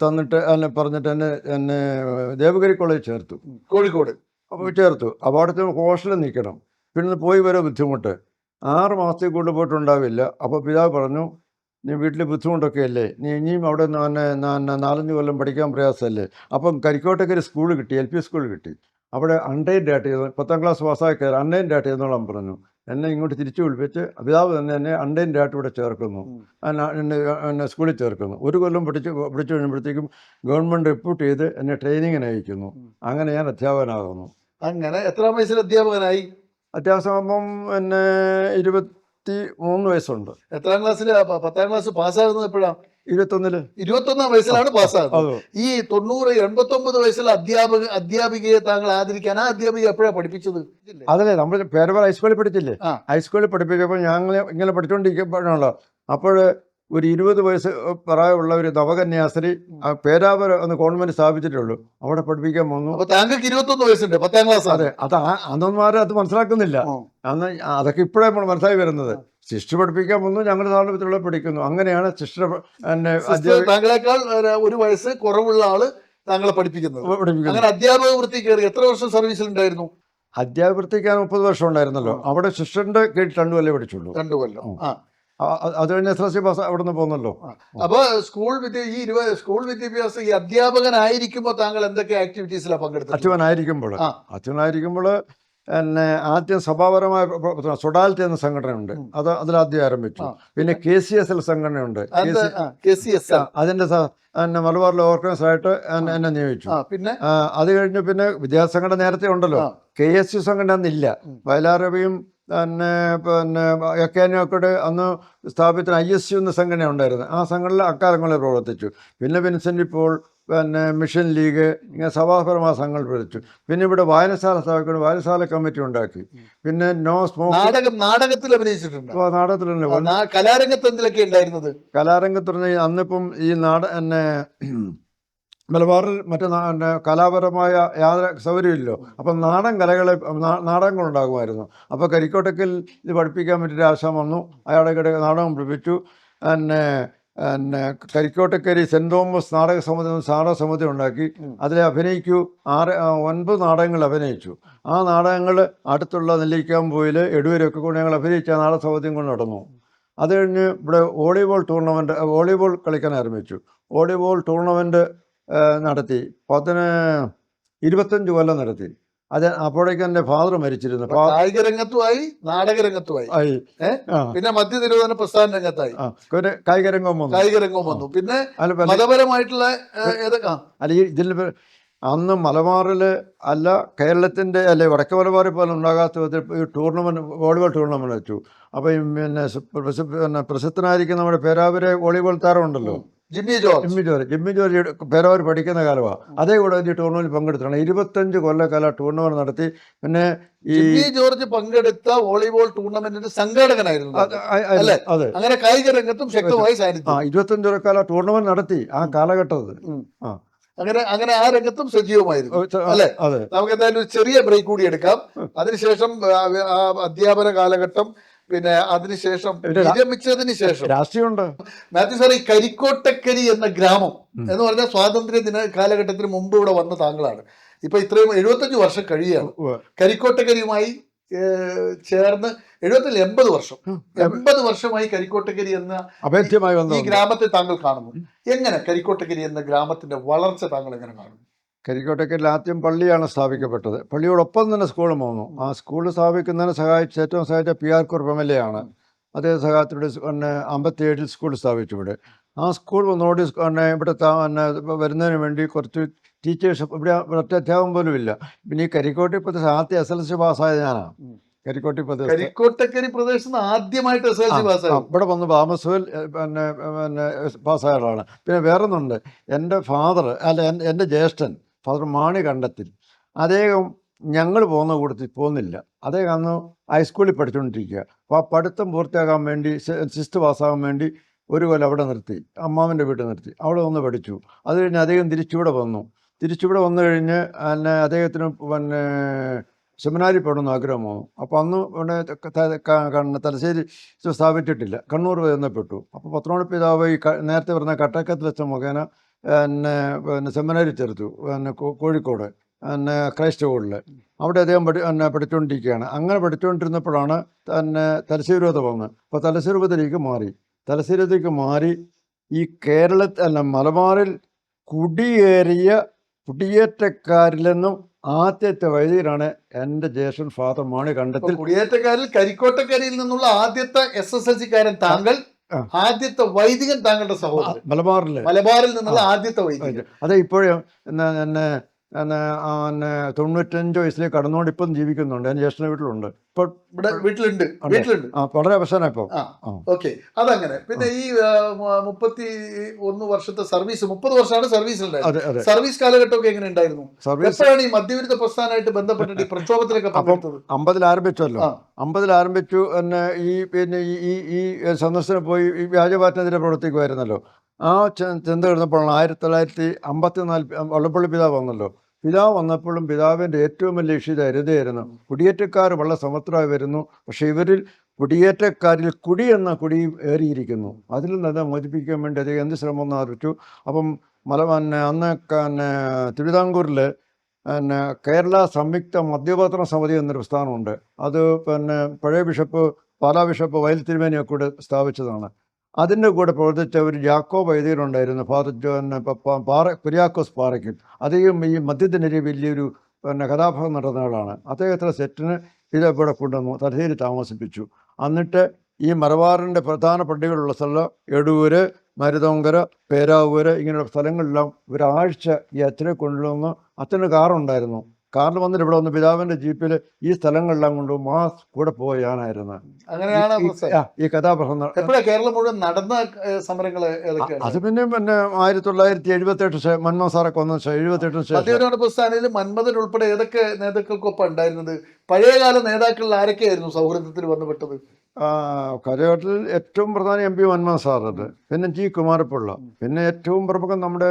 Speaker 2: തന്നിട്ട് പറഞ്ഞിട്ട് എന്നെ ദേവഗിരി കോളേജ് ചേർത്തു,
Speaker 1: കോഴിക്കോട്
Speaker 2: ചേർത്തു. അപ്പോൾ അവിടുത്തെ ഹോസ്റ്റലിൽ നിൽക്കണം, പിന്നെ പോയി വരെ ബുദ്ധിമുട്ട്. 6 മാസത്തിൽ കൂടുതൽ പോയിട്ടുണ്ടാവില്ല. അപ്പോൾ പിതാവ് പറഞ്ഞു, നീ വീട്ടിൽ ബുദ്ധിമുട്ടൊക്കെ അല്ലേ, നീ ഇനിയും അവിടെ നിന്ന് 4-5 കൊല്ലം പഠിക്കാൻ പ്രയാസമല്ലേ. അപ്പം കരിക്കോട്ടേക്ക് ഒരു സ്കൂൾ കിട്ടി, LP സ്കൂൾ കിട്ടി. അവിടെ അൺഎയ്ഡഡ് ആയിട്ട് 10ാം ക്ലാസ് പാസ്സായി കയറി അൺഎയ്ഡഡ് ആയിട്ട് ചെയ്തോളാൻ പറഞ്ഞു. എന്നെ ഇങ്ങോട്ട് തിരിച്ചു വിളിപ്പിച്ച് പിതാവ് തന്നെ എന്നെ അൺഎയ്ഡഡ് ആയിട്ട് ഇവിടെ ചേർക്കുന്നു, എന്നെ സ്കൂളിൽ ചേർക്കുന്നു. 1 കൊല്ലം പഠിച്ചു കഴിയുമ്പോഴത്തേക്കും ഗവൺമെൻറ് റിപ്പോർട്ട് ചെയ്ത് എന്നെ ട്രെയിനിങ്ങിന് അയക്കുന്നു. അങ്ങനെ ഞാൻ അധ്യാപകനാകുന്നു.
Speaker 1: അങ്ങനെ എത്രാം വയസ്സിൽ അധ്യാപകനായി?
Speaker 2: അത്യാവശ്യം എന്നെ 23 വയസ്സുണ്ട്.
Speaker 1: എത്രാം ക്ലാസ്സിൽ? 10ാം ക്ലാസ് പാസ്സാകുന്നത് എപ്പോഴാണ്?
Speaker 2: 21
Speaker 1: വയസ്സിലാണ് പാസ്സാകുന്നത്. ഈ 89 വയസ്സിൽ അധ്യാപികയെ താങ്കൾ ആദരിക്കാൻ ആ അധ്യാപിക എപ്പോഴാണ് പഠിപ്പിച്ചത്?
Speaker 2: അതല്ലേ, നമ്മൾ പേരവർ ഹൈസ്കൂളിൽ പഠിച്ചില്ലേ, ഹൈസ്കൂളിൽ പഠിപ്പിച്ചപ്പോൾ ഞങ്ങൾ ഇങ്ങനെ പഠിച്ചുകൊണ്ടിരിക്കുമ്പോഴാണല്ലോ. അപ്പോൾ ഒരു 20 വയസ്സ് പ്രായമുള്ള ഒരു നവകന്യാസ്ത്രീ പേരാവൂർ ഒന്ന് കോൺവെന്റ് സ്ഥാപിച്ചിട്ടേ ഉള്ളൂ. അവിടെ പഠിപ്പിക്കാൻ വന്നു.
Speaker 1: അപ്പൊ താങ്കൾക്ക് 21 വയസ്സുണ്ട്, 10ാം ക്ലാസ്.
Speaker 2: അതെ, അന്നൊന്നും അത് മനസ്സിലാക്കുന്നില്ല. അന്ന് അതൊക്കെ ഇപ്പോഴേ നമ്മൾ മനസ്സിലായി വരുന്നത്. സിസ്റ്റർ പഠിപ്പിക്കാൻ വന്നു, ഞങ്ങളുടെ സ്ഥാപനത്തിലുള്ള പഠിക്കുന്നു. അങ്ങനെയാണ് സിസ്റ്റർ
Speaker 1: താങ്കളെക്കാൾ ഒരു വയസ്സ് കുറവുള്ള ആള് താങ്കളെ പഠിപ്പിക്കുന്നത്. അങ്ങനെ അധ്യാപക വൃത്തി കയറി എത്ര വർഷം സർവീസിൽ ഉണ്ടായിരുന്നു?
Speaker 2: അധ്യാപക വൃത്തിക്കാൻ 30 വർഷം ഉണ്ടായിരുന്നല്ലോ. അവിടെ സിസ്റ്ററിന്റെ കീഴിൽ 2 കൊല്ലം പഠിച്ചുള്ളൂ.
Speaker 1: 2 കൊല്ലം.
Speaker 2: അത് കഴിഞ്ഞ് SLC പാസ് അവിടെ നിന്ന് പോകുന്നല്ലോ.
Speaker 1: അപ്പൊ സ്കൂൾ വിദ്യാഭ്യാസം ഈ അധ്യാപകനായിരിക്കുമ്പോ താങ്കൾ എന്തൊക്കെ ആക്ടിവിറ്റീസിലാണ് പങ്കെടുത്തത്?
Speaker 2: അച്ഛനായിരിക്കുമ്പോൾ എന്നെ ആദ്യം സഭാപരമായ സൊഡാൽറ്റി എന്ന സംഘടനയുണ്ട്, അതിലാദ്യം ആരംഭിച്ചു. പിന്നെ KCSL സംഘടനയുണ്ട്, അതിന്റെ മലബാറിലെ ഓർഗനൈസർ ആയിട്ട് എന്നെ നിയമിച്ചു.
Speaker 1: പിന്നെ
Speaker 2: അത് കഴിഞ്ഞ് പിന്നെ വിദ്യാസംഘടന നേരത്തെ ഉണ്ടല്ലോ, KSU സംഘടന അന്നില്ല. വയലാരവിയും പിന്നെ എക്കാനൊക്കെ അന്ന് സ്ഥാപിച്ച ISU എന്ന സംഘടന ഉണ്ടായിരുന്നു. ആ സംഘടന അക്കാലങ്ങളിൽ പ്രവർത്തിച്ചു. പിന്നെ വിൻസെന്റ് ഇപ്പോൾ പിന്നെ മിഷൻ ലീഗ്, ഇങ്ങനെ സഭാപരമായ സംഘങ്ങൾ പ്രവർത്തിച്ചു. പിന്നെ ഇവിടെ വായനശാല സ്ഥാപിക്കുന്നു, വായനശാല കമ്മിറ്റി ഉണ്ടാക്കി. പിന്നെ നോ സ്മോക്ക്
Speaker 1: നാടകത്തിൽ അഭിനയിച്ചിട്ടുണ്ട്.
Speaker 2: നാടകത്തിലുണ്ട്.
Speaker 1: കലാരംഗത്ത് എന്തിലൊക്കെ ഉണ്ടായിരുന്നത്?
Speaker 2: കലാരംഗത്ത് അന്നിപ്പം ഈ മലബാറിൽ മറ്റു കലാപരമായ യാതൊരു സൗകര്യമില്ലല്ലോ. അപ്പം നാടകങ്ങളുണ്ടാകുമായിരുന്നു. അപ്പോൾ കരിക്കോട്ടക്കൽ ഇത് പഠിപ്പിക്കാൻ പറ്റിയ ആവശ്യം വന്നു. അയാളുടെ നാടകം പഠിപ്പിച്ചു. കരിക്കോട്ടക്കരി സെൻറ് തോമസ് നാടക സമിതി ഉണ്ടാക്കി. അതിൽ അഭിനയിക്കൂ 9 നാടകങ്ങൾ അഭിനയിച്ചു. ആ നാടകങ്ങൾ അടുത്തുള്ള നെല്ലിക്കാമ്പൂയിൽ എടൂരൊക്കെ കൊണ്ട് ഞങ്ങൾ അഭിനയിച്ച നാടക സമിതിയും കൊണ്ട് നടന്നു. അത് കഴിഞ്ഞ് ഇവിടെ വോളിബോൾ കളിക്കാൻ ആരംഭിച്ചു. വോളിബോൾ ടൂർണമെൻറ്റ് നടത്തി. 25 കൊല്ലം നടത്തി. അത് അപ്പോഴേക്കും എൻ്റെ ഫാദർ മരിച്ചിരുന്നു.
Speaker 1: കായിക രംഗത്തുമായി, നാടക രംഗത്തുമായി, പിന്നെ മധ്യ തിരുവോധന പ്രസ്ഥാന രംഗത്തായി,
Speaker 2: കായിക രംഗം
Speaker 1: വന്നു. പിന്നെ മതപരമായിട്ടുള്ള
Speaker 2: ഇതിൽ അന്ന് മലബാറിൽ അല്ല കേരളത്തിൻ്റെ അല്ലെ വടക്ക് മലബാറിൽ പോലും ഉണ്ടാകാത്ത വിധത്തിൽ ഈ ടൂർണമെൻറ്റ്, വോളിബോൾ ടൂർണമെൻറ്റ് വെച്ചു. അപ്പം പിന്നെ പ്രസിദ്ധനായിരിക്കുന്ന നമ്മുടെ പേരാവൂരെ വോളിബോൾ താരമുണ്ടല്ലോ,
Speaker 1: ജിമ്മി
Speaker 2: ജോർജ് പേരാവൂർ പഠിക്കുന്ന കാലമാണ്. അതേ കൂടെ ഈ ടൂർണമെന്റിൽ പങ്കെടുത്തിട്ടാണ് 25 കൊല്ലക്കാല ടൂർണമെന്റ് നടത്തി. പിന്നെ ഈ
Speaker 1: ജിമ്മി ജോർജ് പങ്കെടുത്ത വോളിബോൾ ടൂർണമെന്റിന്റെ സംഘാടകനായിരുന്നു.
Speaker 2: അതെ,
Speaker 1: അങ്ങനെ കായിക രംഗത്തും ശക്തമായി സാന്നിധ്യം.
Speaker 2: 25 കൊല്ലക്കാല ടൂർണമെന്റ് നടത്തി ആ കാലഘട്ടത്തിൽ.
Speaker 1: അങ്ങനെ ആ രംഗത്തും സജീവമായിരുന്നു അല്ലെ? നമുക്ക് എന്തായാലും ഒരു ചെറിയ ബ്രേക്ക് കൂടി എടുക്കാം. അതിനുശേഷം അധ്യാപന കാലഘട്ടം, പിന്നെ അതിനുശേഷം വിരമിച്ചതിന് ശേഷം
Speaker 2: രാഷ്ട്രീയമുണ്ട്.
Speaker 1: മാത്യു സാർ, ഈ കരിക്കോട്ടക്കരി എന്ന ഗ്രാമം എന്ന് പറഞ്ഞാൽ സ്വാതന്ത്ര്യ ദിന കാലഘട്ടത്തിന് മുമ്പ് ഇവിടെ വന്ന താങ്കളാണ്. ഇപ്പൊ ഇത്രയും 75 വർഷം കഴിയുകയാണ്. കരിക്കോട്ടക്കരിയുമായി ചേർന്ന് 80 വർഷം 80 വർഷമായി കരിക്കോട്ടക്കരി എന്ന ഈ ഗ്രാമത്തെ താങ്കൾ കാണുന്നു. എങ്ങനെ കരിക്കോട്ടക്കരി എന്ന ഗ്രാമത്തിന്റെ വളർച്ച താങ്കൾ എങ്ങനെ കാണുന്നു?
Speaker 2: കരിക്കോട്ടക്കരിൽ ആദ്യം പള്ളിയാണ് സ്ഥാപിക്കപ്പെട്ടത്. പള്ളിയോടൊപ്പം തന്നെ സ്കൂളും വന്നു. ആ സ്കൂൾ സ്ഥാപിക്കുന്നതിന് ഏറ്റവും സഹായിച്ച PR കുറുപ്പ് MLA ആണ്. അതേ സഹായത്തിലൂടെ 57 സ്കൂൾ സ്ഥാപിച്ചു ഇവിടെ. ആ സ്കൂൾ വന്നോടി ഇവിടെ വരുന്നതിന് വേണ്ടി കുറച്ച് ടീച്ചേഴ്സ് ഇവിടെ ഒറ്റ അധ്യാപകം പോലും ഇല്ല. പിന്നെ ഈ കരിക്കോട്ടി പ്രദേശം ആദ്യം SLC പാസ്സായത് ഞാനാണ്.
Speaker 1: കരിക്കോട്ടക്കരി പ്രദേശത്ത് ആദ്യമായിട്ട് SLC പാസ്സായി
Speaker 2: ഇവിടെ വന്ന് താമസത്തിൽ പാസ്സായ ആളാണ്. പിന്നെ വേറൊന്നുണ്ട്, എൻ്റെ ഫാദർ എൻ്റെ ജ്യേഷ്ഠൻ ഫാദർ മാണി കണ്ടത്തിൽ, അദ്ദേഹം ഞങ്ങൾ പോകുന്ന കൂട്ടത്തിൽ പോകുന്നില്ല. അദ്ദേഹം അന്ന് ഹൈസ്കൂളിൽ പഠിച്ചുകൊണ്ടിരിക്കുക. അപ്പോൾ ആ പഠിത്തം പൂർത്തിയാക്കാൻ വേണ്ടി 6th പാസ്സാകാൻ വേണ്ടി 1 കൊല്ലം അവിടെ നിർത്തി, അമ്മാവൻ്റെ വീട്ടിൽ നിർത്തി. അവിടെ വന്ന് പഠിച്ചു. അത് കഴിഞ്ഞ് അദ്ദേഹം തിരിച്ചിവിടെ വന്നു കഴിഞ്ഞ് അദ്ദേഹത്തിന് സെമിനാരി പോകണമെന്ന് ആഗ്രഹം വന്നു. അപ്പോൾ അന്ന് ഇവിടെ തലശ്ശേരി സ്ഥാപിച്ചിട്ടില്ല, കണ്ണൂർ ബന്ധപ്പെട്ടു. അപ്പോൾ പത്രോണി പിതാവ് ഈ നേരത്തെ പറഞ്ഞ കട്ടക്കത്തിലച്ച മുഖേന പിന്നെ സെമിനാരി ചേർത്തു, കോഴിക്കോട് ക്രൈസ്റ്റ് സ്കൂളിൽ. അവിടെ അദ്ദേഹം പഠിച്ചുകൊണ്ടിരിക്കുകയാണ്. അങ്ങനെ പഠിച്ചുകൊണ്ടിരുന്നപ്പോഴാണ് തലശ്ശേരി രൂപത വന്നത്. അപ്പോൾ തലശ്ശേരി രൂപതയിലേക്ക് മാറി ഈ മലബാറിൽ കുടിയേറ്റക്കാരിൽ നിന്നും ആദ്യത്തെ വൈദികനാണ് എൻ്റെ ജ്യേഷ്ഠൻ ഫാദർ മാണി കണ്ടത്തിൽ.
Speaker 1: കുടിയേറ്റക്കാരിൽ കരിക്കോട്ടക്കരിയിൽ നിന്നുള്ള ആദ്യത്തെ SSLC-കാരൻ താങ്കൾ, ആദ്യത്തെ വൈദികൻ താങ്കളുടെ സഹോദരൻ, മലബാറിൽ നിന്നുള്ള ആദ്യത്തെ വൈദികൻ.
Speaker 2: അതെ, ഇപ്പോഴും പിന്നെ 95 വയസ്സിലേക്ക് കടന്നുകൊണ്ട് ഇപ്പം ജീവിക്കുന്നുണ്ട്. എൻ്റെ ജ്യേഷ്ഠൻ്റെ വീട്ടിലുണ്ട്. ഇപ്പോൾ
Speaker 1: ഇവിടെ വീട്ടിലുണ്ട്.
Speaker 2: വളരെ അവസാനം ഇപ്പം.
Speaker 1: ഓക്കെ, അതങ്ങനെ. പിന്നെ ഈ 31 വർഷത്തെ സർവീസ്, 30 വർഷമാണ് സർവീസ് ഉണ്ടായത്. സർവീസ് കാലഘട്ടമൊക്കെ എങ്ങനെ ഉണ്ടായിരുന്നു? എപ്പോഴാണ് ഈ മദ്യവിരുദ്ധ പ്രസ്ഥാനമായിട്ട് ബന്ധപ്പെട്ടിട്ട് ഈ പ്രക്ഷോഭത്തിലൊക്കെ പങ്കെടുത്തത്?
Speaker 2: 50-ൽ ആരംഭിച്ചല്ലോ. 50-ൽ ആരംഭിച്ചു. പിന്നെ ഈ സന്ദർശനം പോയി ഈ വ്യാജപാറ്റിനെതിരെ പ്രവർത്തിക്കുമായിരുന്നല്ലോ. ആ ചിന്ത കിടന്നപ്പോഴാണ് 1954 വള്ളപ്പള്ളി പിതാവ് വന്നല്ലോ. പിതാവ് വന്നപ്പോഴും പിതാവിൻ്റെ ഏറ്റവും വലിയ ഇഷ്യൂ ഇതായിരുന്നു. കുടിയേറ്റക്കാർ വളരെ സമർത്ഥരായി വരുന്നു, പക്ഷേ ഇവരിൽ കുടിയേറ്റക്കാരിൽ കുടി എന്ന കുടിയും ഏറിയിരിക്കുന്നു. അതിൽ നിന്ന് മോചിപ്പിക്കാൻ വേണ്ടി അദ്ദേഹം എന്ത് ശ്രമം ആരംഭിച്ചു. അപ്പം അന്ന് തിരുവിതാംകൂറിൽ കേരള സംയുക്ത മദ്യപത്ര സമിതി എന്നൊരു പ്രസ്ഥാനമുണ്ട്. അത് പഴയ ബിഷപ്പ് പാലാ ബിഷപ്പ് വയൽ തിരുമേനിയൊക്കെ കൂടെ സ്ഥാപിച്ചതാണ്. അതിൻ്റെ കൂടെ പ്രവർത്തിച്ച ഒരു ജാക്കോ വൈദികരുണ്ടായിരുന്നു, ഫാദർ കുര്യാക്കോസ് പാറയ്ക്കൽ. അദ്ദേഹം ഈ മദ്യത്തിനെതിരെ വലിയൊരു കഥാഭാഗം നടന്ന ആളാണ്. അദ്ദേഹത്തിൻ്റെ സെറ്റിന് ഇവിടെ കൊണ്ടുവന്നു തലശ്ശേരി താമസിപ്പിച്ചു. എന്നിട്ട് ഈ മലബാറിൻ്റെ പ്രധാന പള്ളികളുള്ള സ്ഥലം എടൂര്, മരുതോങ്കര, പേരാവൂര് ഇങ്ങനെയുള്ള സ്ഥലങ്ങളിലെല്ലാം ഒരാഴ്ച ഈ അച്ഛനെ കൊണ്ടുവന്ന്, അച്ഛന് കാറുണ്ടായിരുന്നു. കാറിൽ വന്നിട്ട് ഇവിടെ വന്ന് പിതാവിൻ്റെ ജീപ്പിൽ ഈ സ്ഥലങ്ങളെല്ലാം കൊണ്ട് മാസ് കൂടെ പോയാനായിരുന്നു.
Speaker 1: അങ്ങനെയാണ്
Speaker 2: ഈ കഥാപ്രസംഗം.
Speaker 1: കേരളം മുഴുവൻ നടന്ന സമരങ്ങൾ
Speaker 2: അത് പിന്നെ 1978 മന്മഥൻ സാറൊക്കെ വന്ന 78
Speaker 1: പ്രസ്ഥാനത്തിൽ മന്മഥൻ ഉൾപ്പെടെ ഏതൊക്കെ നേതാക്കൾക്കൊപ്പം ഉണ്ടായിരുന്നത്? പഴയകാല നേതാക്കളിൽ ആരൊക്കെയായിരുന്നു സൗഹൃദത്തിൽ വന്നുപെട്ടത്?
Speaker 2: കരയോട്ടിൽ ഏറ്റവും പ്രധാന MP മന്മഥൻ സാറുണ്ട്, പിന്നെ G കുമാരപ്പിള്ള, പിന്നെ ഏറ്റവും പ്രമുഖം നമ്മുടെ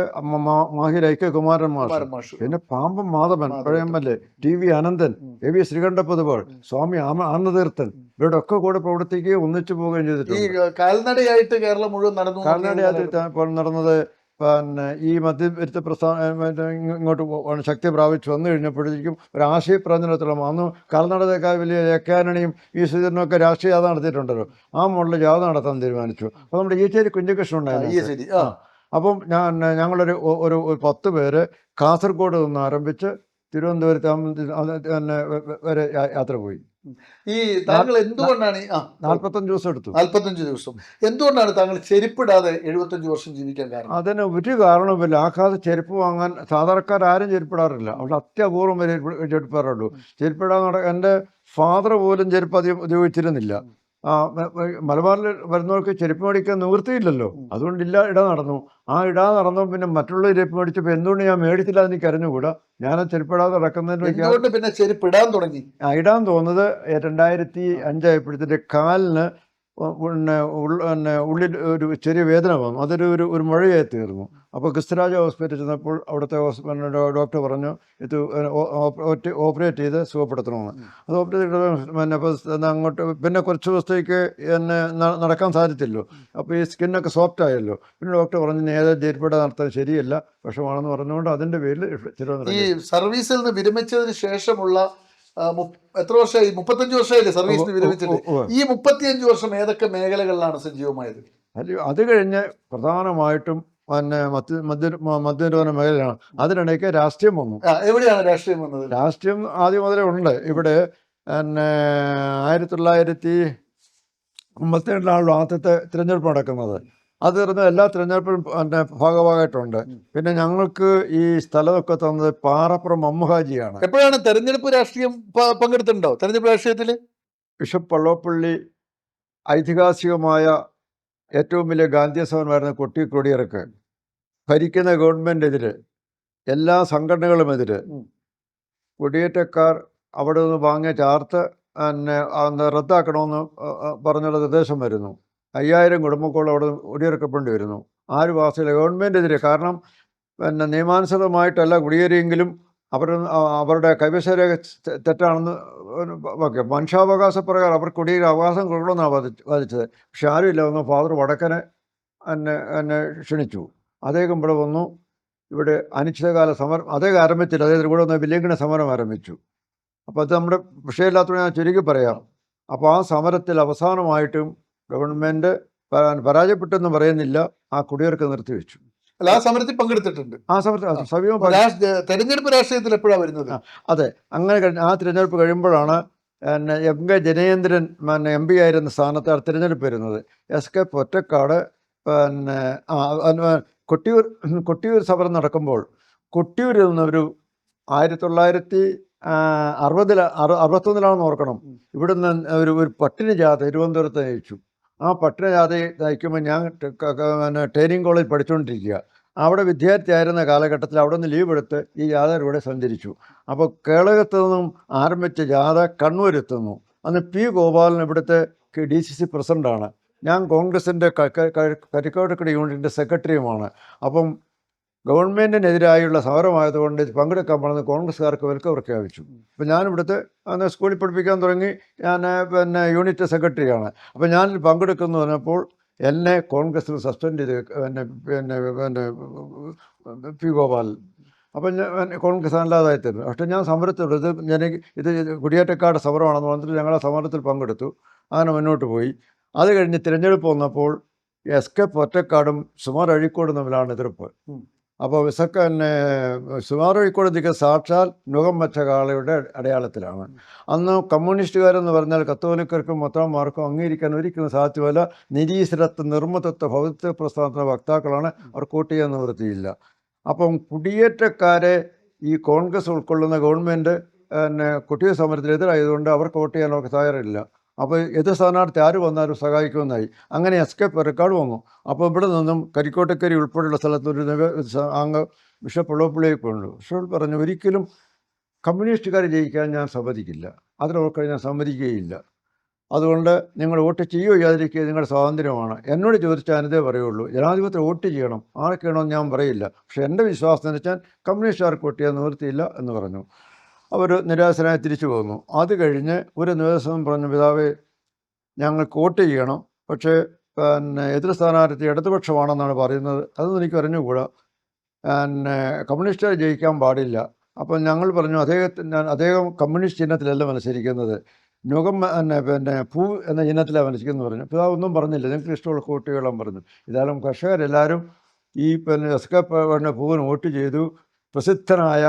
Speaker 2: മാഹിൽ ഐക്യ കുമാരൻ മാഷ്, പിന്നെ പാമ്പം മാധവൻ പഴയ MLA, TV അനന്തൻ, AV ശ്രീകണ്ഠപതുപോൾ, സ്വാമി ആനന്ദതീർത്ഥൻ, ഇവരുടെ ഒക്കെ കൂടെ പ്രവർത്തിക്കുകയും ഒന്നിച്ചു പോവുകയും ചെയ്തിട്ടുണ്ട്.
Speaker 1: കാൽനടയായിട്ട് കേരളം മുഴുവൻ
Speaker 2: കാൽനടയായിട്ട് നടന്നത് ഈ മദ്യവിരുദ്ധ പ്രസ്ഥാനം ഇങ്ങോട്ട് ശക്തി പ്രാപിച്ചു വന്നു കഴിഞ്ഞപ്പോഴത്തേക്കും ഒരു ആശയപ്രചരണത്തിലും അന്ന് കാൽനടയേക്കാൾ വലിയ ഏക്കാനണിയും ഈ സുധീരനൊക്കെ രാഷ്ട്രീയ ജാഥ നടത്തിയിട്ടുണ്ടല്ലോ. ആ മോഡലിൽ ജാഥ നടത്താൻ തീരുമാനിച്ചു. അപ്പോൾ നമ്മുടെ ഈച്ചേരി കുഞ്ഞികൃഷ്ണൻ ഉണ്ടായിരുന്നു. അപ്പം ഞങ്ങളൊരു 10 പേര് കാസർഗോഡ് നിന്ന് ആരംഭിച്ച് തിരുവനന്തപുരത്ത് വരെ യാത്ര പോയി.
Speaker 1: ഈ താങ്കൾ എന്തുകൊണ്ടാണ്
Speaker 2: 45 ദിവസം എടുത്തു.
Speaker 1: 45 ദിവസം എന്തുകൊണ്ടാണ് താങ്കൾ ചെരുപ്പിടാതെ 75 വർഷം ജീവിക്കാൻ കാരണം?
Speaker 2: അതിന് ഒരു കാരണവുമില്ല. ആ കാലത്ത് ചെരുപ്പ് വാങ്ങാൻ സാധാരണക്കാരും ചെരുപ്പിടാറില്ല. അവിടെ അത്യപൂർവം വരെ ചെരുപ്പിടാറുള്ളൂ. ചെരുപ്പിടാൻ എൻ്റെ ഫാദർ പോലും ചെരുപ്പ് അധികം ഉപയോഗിച്ചിരുന്നില്ല. മലബാറിൽ വരുന്നവർക്ക് ചെരുപ്പ് മേടിക്കാൻ നിവൃത്തിയില്ലല്ലോ, അതുകൊണ്ട് ഇട നടന്നു. നടന്നപ്പോൾ പിന്നെ മറ്റുള്ള ചെരുപ്പ് മേടിച്ചപ്പോൾ എന്തുകൊണ്ട് ഞാൻ മേടിച്ചില്ല എന്ന് എനിക്ക് അറിഞ്ഞുകൂടാ. ഞാൻ ചെരുപ്പിടാതെ നടക്കുന്നതിന്
Speaker 1: പിന്നെ ചെരുപ്പിടാൻ തുടങ്ങി.
Speaker 2: ഇടാൻ തോന്നുന്നത് 2005 ആയപ്പോഴത്തേക്ക് കാലിന് ഉള്ളിൽ ഒരു ചെറിയ വേദന വന്നു. അതൊരു മുഴയായി തീർന്നു. അപ്പോൾ ക്രിസ്തുരാജ ഹോസ്പിറ്റലിൽ ചെന്നപ്പോൾ അവിടുത്തെ ഡോക്ടർ പറഞ്ഞു ഇത് ഓപ്പറേറ്റ് ചെയ്ത് സുഖപ്പെടുത്തണമെന്ന്. അത് ഓപ്പറേറ്റ് ചെയ്ത് അങ്ങോട്ട് പിന്നെ കുറച്ച് ദിവസത്തേക്ക് നടക്കാൻ സാധിച്ചില്ലോ. അപ്പോൾ ഈ സ്കിന്നൊക്കെ സോഫ്റ്റ് ആയല്ലോ. പിന്നെ ഡോക്ടർ പറഞ്ഞു ഏതാ ചെരുപ്പിടാതെ നടത്താൻ ശരിയല്ല, വിഷമാണെന്ന് പറഞ്ഞുകൊണ്ട് അതിൻ്റെ പേരിൽ
Speaker 1: ഈ സർവീസിൽ നിന്ന് വിരമിച്ചതിന് ശേഷമുള്ള എത്ര വർഷമായി? 35 വർഷമായില്ലേ സർവീസിന് വിരമിച്ചിട്ട്? ഈ 35 വർഷം ഏതൊക്കെ മേഖലകളിലാണ് സജീവമായത്?
Speaker 2: അത് കഴിഞ്ഞ് പ്രധാനമായിട്ടും മദ്യനിരോധന മേഖലയാണ്. അതിനിടയ്ക്ക് രാഷ്ട്രീയം വന്നു.
Speaker 1: എവിടെയാണ് രാഷ്ട്രീയം വന്നത്?
Speaker 2: രാഷ്ട്രീയം ആദ്യം മുതലേ ഉണ്ട്. ഇവിടെ 1957 ആദ്യത്തെ തിരഞ്ഞെടുപ്പ് നടക്കുന്നത്. അത് പറഞ്ഞ എല്ലാ തിരഞ്ഞെടുപ്പിലും ഭാഗമായിട്ടുണ്ട്. പിന്നെ ഞങ്ങൾക്ക് ഈ സ്ഥലമൊക്കെ തന്നത് പാറപ്പുറം മമ്മുഹാജിയാണ്.
Speaker 1: എപ്പോഴാണ് തെരഞ്ഞെടുപ്പ് രാഷ്ട്രീയം പങ്കെടുത്തിട്ടുണ്ടോ? തെരഞ്ഞെടുപ്പ് രാഷ്ട്രീയത്തിൽ
Speaker 2: ബിഷപ്പ് വള്ളപ്പള്ളി ഐതിഹാസികമായ ഏറ്റവും വലിയ ഗാന്ധിയ സമരമായിരുന്ന കൊടിയിറക്ക് ഭരിക്കുന്ന ഗവൺമെൻറ്റിനെതിരെ, എല്ലാ സംഘടനകളുമെതിരെ കുടിയേറ്റക്കാർ അവിടെ നിന്ന് വാങ്ങിയ ചാർത്ത് റദ്ദാക്കണമെന്ന് പറഞ്ഞുള്ള നിർദ്ദേശം വരുന്നു. 5000 കുടുംബക്കോളം അവിടെ കുടിയിറക്കപ്പെടേണ്ടി വരുന്നു. 6 മാസത്തിലെ ഗവൺമെൻറ്റിനെതിരെ. കാരണം നിയമാനുസൃതമായിട്ടല്ല കുടിയേറിയെങ്കിലും അവരുടെ കൈവശരേഖ തെറ്റാണെന്ന് മനുഷ്യാവകാശ പ്രകാരം അവർ കുടിയേറി അവകാശം കൊടുക്കണമെന്നാണ് വാദിച്ചത്. പക്ഷെ ആരുമില്ല. വന്നു ഫാദർ വടക്കനെ എന്നെ ക്ഷണിച്ചു. അദ്ദേഹം ഇവിടെ വന്നു. ഇവിടെ അനിശ്ചിതകാല സമരം അദ്ദേഹം ആരംഭിച്ചില്ല. അദ്ദേഹത്തിന് കൂടെ വന്ന് വില്ലിംഗിണ സമരം ആരംഭിച്ചു. അപ്പോൾ അത് നമ്മുടെ വിഷയമില്ലാത്തത് ഞാൻ ചുരുക്കി പറയാം. അപ്പോൾ ആ സമരത്തിൽ അവസാനമായിട്ടും ഗവൺമെൻറ് പരാജയപ്പെട്ടെന്ന് പറയുന്നില്ല, ആ കുടിയേർക്ക് നിർത്തിവെച്ചു.
Speaker 1: ആ സമരത്തിൽ പങ്കെടുത്തിട്ടുണ്ട്.
Speaker 2: ആ സമരത്തിൽ
Speaker 1: തെരഞ്ഞെടുപ്പ് രാഷ്ട്രീയത്തിൽ എപ്പോഴാണ് വരുന്നത്?
Speaker 2: അതെ, അങ്ങനെ ആ തിരഞ്ഞെടുപ്പ് കഴിയുമ്പോഴാണ് MK ജനേന്ദ്രൻ MP ആയിരുന്ന സ്ഥാനത്ത് തിരഞ്ഞെടുപ്പ് വരുന്നത്. SK പൊറ്റക്കാട് കൊട്ടിയൂർ സമരം നടക്കുമ്പോൾ കൊട്ടിയൂരിൽ നിന്നൊരു 1961 ഓർക്കണം. ഇവിടുന്ന് ഒരു പട്ടിണി ജാഥ തിരുവനന്തപുരത്ത് നയിച്ചു. ആ പട്ടിണി ജാഥ നയിക്കുമ്പോൾ ഞാൻ ട്രെയിനിങ് കോളേജ് പഠിച്ചുകൊണ്ടിരിക്കുക. അവിടെ വിദ്യാർത്ഥിയായിരുന്ന കാലഘട്ടത്തിൽ അവിടെ നിന്ന് ലീവ് എടുത്ത് ഈ ജാഥയിലൂടെ സഞ്ചരിച്ചു. അപ്പോൾ കേളകത്ത് നിന്നും ആരംഭിച്ച ജാഥ കണ്ണൂരെത്തുന്നു. അന്ന് പി ഗോപാലൻ ഇവിടുത്തെ DCC പ്രസിഡൻ്റാണ്. ഞാൻ കോൺഗ്രസിൻ്റെ കരിക്കോട്ടക്കടി യൂണിറ്റിൻ്റെ സെക്രട്ടറിയുമാണ്. അപ്പം ഗവൺമെൻറ്റിനെതിരായുള്ള സമരമായതുകൊണ്ട് ഇത് പങ്കെടുക്കാൻ പറഞ്ഞ് കോൺഗ്രസ്സുകാർക്ക് വിലക്ക് പ്രഖ്യാപിച്ചു. അപ്പം ഞാനിവിടുത്തെ അന്ന് സ്കൂളിൽ പഠിപ്പിക്കാൻ തുടങ്ങി. ഞാൻ യൂണിറ്റ് സെക്രട്ടറിയാണ്. അപ്പം ഞാൻ പങ്കെടുക്കുന്നു പറഞ്ഞപ്പോൾ എന്നെ കോൺഗ്രസ്സിൽ സസ്പെൻഡ് ചെയ്ത് പി ഗോപാലൻ. അപ്പം ഞാൻ കോൺഗ്രസ് അല്ലാതായി തരുന്നു. പക്ഷേ ഞാൻ സമരത്തിലൂടെ ഇത് കുടിയേറ്റക്കാരുടെ സമരമാണെന്ന് പറഞ്ഞിട്ട് ഞങ്ങൾ ആ സമരത്തിൽ പങ്കെടുത്തു. അങ്ങനെ മുന്നോട്ട് പോയി. അത് കഴിഞ്ഞ് തിരഞ്ഞെടുപ്പ് വന്നപ്പോൾ SK പൊറ്റക്കാടും സുമാർ അഴീക്കോടും തമ്മിലാണ് എതിർപ്പ്. അപ്പോൾ സുമാർ അഴീക്കോട് സാക്ഷാൽ നുകം വെച്ച കാളയുടെ അടയാളത്തിലാണ്. അന്ന് കമ്മ്യൂണിസ്റ്റുകാരെന്ന് പറഞ്ഞാൽ കത്തോലിക്കർക്കും മൊത്തമാർക്കും അംഗീകരിക്കാൻ ഒരിക്കലും സാധ്യമല്ല. നിരീശ്വരത്വ നിർമ്മതത്വ ഭൗതിക പ്രസ്ഥാനത്തിൻ്റെ വക്താക്കളാണ്. അവർ വോട്ട് ചെയ്യാൻ നിവൃത്തിയില്ല. അപ്പം കുടിയേറ്റക്കാരെ ഈ കോൺഗ്രസ് ഉൾക്കൊള്ളുന്ന ഗവൺമെൻറ് കുട്ടിയ സമരത്തിനെതിരായതുകൊണ്ട് അവർക്ക് വോട്ട് ചെയ്യാൻ അവർക്ക് തയ്യാറില്ല. അപ്പോൾ എതിർ സ്ഥാനാർത്ഥി ആര് വന്നാലും സഹായിക്കുമെന്നായി. അങ്ങനെ SK പൊറ്റക്കാട് വന്നു. അപ്പോൾ ഇവിടെ നിന്നും കരിക്കോട്ടക്കരി ഉൾപ്പെടെയുള്ള സ്ഥലത്ത് ഒരു അംഗ ബിഷപ്പ് ഉള്ളപ്പള്ളിയെ കൊണ്ടു. ബിഷപ്പ് പറഞ്ഞു, ഒരിക്കലും കമ്മ്യൂണിസ്റ്റുകാർ ജയിക്കാൻ ഞാൻ സമ്മതിക്കില്ല, അതിനൊക്കെ ഞാൻ സമ്മതിക്കുകയില്ല. അതുകൊണ്ട് നിങ്ങൾ വോട്ട് ചെയ്യുകയോ ചെയ്യാതിരിക്കുക നിങ്ങളുടെ സ്വാതന്ത്ര്യമാണ്. എന്നോട് ചോദിച്ചാൽ ഞാനിതേ പറയുള്ളൂ, ജനാധിപത്യം വോട്ട് ചെയ്യണം, ആർക്കാണോന്ന് ഞാൻ പറയില്ല. പക്ഷേ എൻ്റെ വിശ്വാസം എന്ന് വെച്ചാൽ കമ്മ്യൂണിസ്റ്റുകാർക്ക് വോട്ട് ചെയ്യാൻ നിവൃത്തിയില്ല എന്ന് പറഞ്ഞു. അവർ നിരാശനായി തിരിച്ചു പോന്നു. അത് കഴിഞ്ഞ് ഒരു ദിവസം പറഞ്ഞു, പിതാവേ ഞങ്ങൾക്ക് വോട്ട് ചെയ്യണം, പക്ഷേ എതിർ സ്ഥാനാർത്ഥി ഇടതുപക്ഷമാണെന്നാണ് പറയുന്നത്, അതൊന്നും എനിക്ക് അറിഞ്ഞുകൂടാ, കമ്മ്യൂണിസ്റ്റുകാർ ജയിക്കാൻ പാടില്ല. അപ്പം ഞങ്ങൾ പറഞ്ഞു, അദ്ദേഹം കമ്മ്യൂണിസ്റ്റ് ചിഹ്നത്തിലല്ല മത്സരിക്കുന്നത്, നുകം പൂ എന്ന ചിഹ്നത്തിലാണ് മത്സരിക്കുന്നത് പറഞ്ഞു. പിതാവ് ഒന്നും പറഞ്ഞില്ല, നിങ്ങൾക്ക് ഇഷ്ടമുള്ള വോട്ട് ചെയ്യണം പറഞ്ഞു. ഇതായാലും കർഷകരെല്ലാവരും ഈ SK പൂവിന് വോട്ട് ചെയ്തു. പ്രസിദ്ധനായ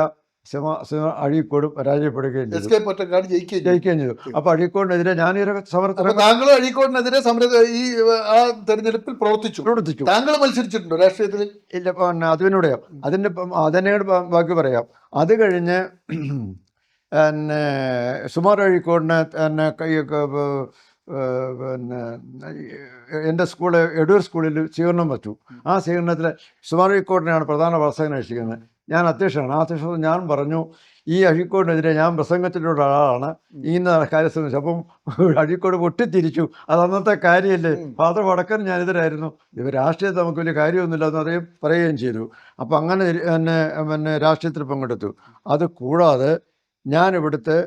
Speaker 2: അഴീക്കോട് പരാജയപ്പെടുകയും ജയിക്കുകയും ചെയ്തു. അപ്പോൾ അഴീക്കോടിനെതിരെ ഞാനൊരു സമരത്തിൽ
Speaker 1: താങ്കൾ അഴീക്കോടിനെതിരെ ആ തെരഞ്ഞെടുപ്പിൽ പ്രവർത്തിച്ചു. താങ്കൾ മത്സരിച്ചിട്ടുണ്ടോ രാഷ്ട്രീയത്തിൽ?
Speaker 2: ഇല്ല. അതിനൂടെ അതിനോട് ബാക്കി പറയാം. അത് കഴിഞ്ഞ് സുമാർ അഴീക്കോടിനെ എൻ്റെ സ്കൂള് എടൂർ സ്കൂളിൽ സ്വീകരണം വെച്ചു. ആ സ്വീകരണത്തിൽ സുമാർ അഴീക്കോടിനെയാണ് പ്രധാന പ്രസംഗം രക്ഷിക്കുന്നത്. ഞാൻ അധ്യക്ഷനാണ്. ആ അധ്യക്ഷത ഞാൻ പറഞ്ഞു, ഈ അഴീക്കോടിനെതിരെ ഞാൻ പ്രസംഗത്തിലുള്ള ആളാണ്, ഇന്ന കാര്യം ശ്രമിച്ചു. അപ്പം അഴീക്കോട് പൊട്ടിത്തിരിച്ചു. അത് അന്നത്തെ കാര്യമല്ലേ, ഫാദർ വടക്കൻ ഞാനെതിരായിരുന്നു, ഇവർ രാഷ്ട്രീയത്തിൽ നമുക്ക് വലിയ കാര്യമൊന്നുമില്ല എന്ന് പറയുകയും ചെയ്തു. അപ്പം അങ്ങനെ രാഷ്ട്രീയത്തിൽ പങ്കെടുത്തു. അത് കൂടാതെ ഞാനിവിടുത്തെ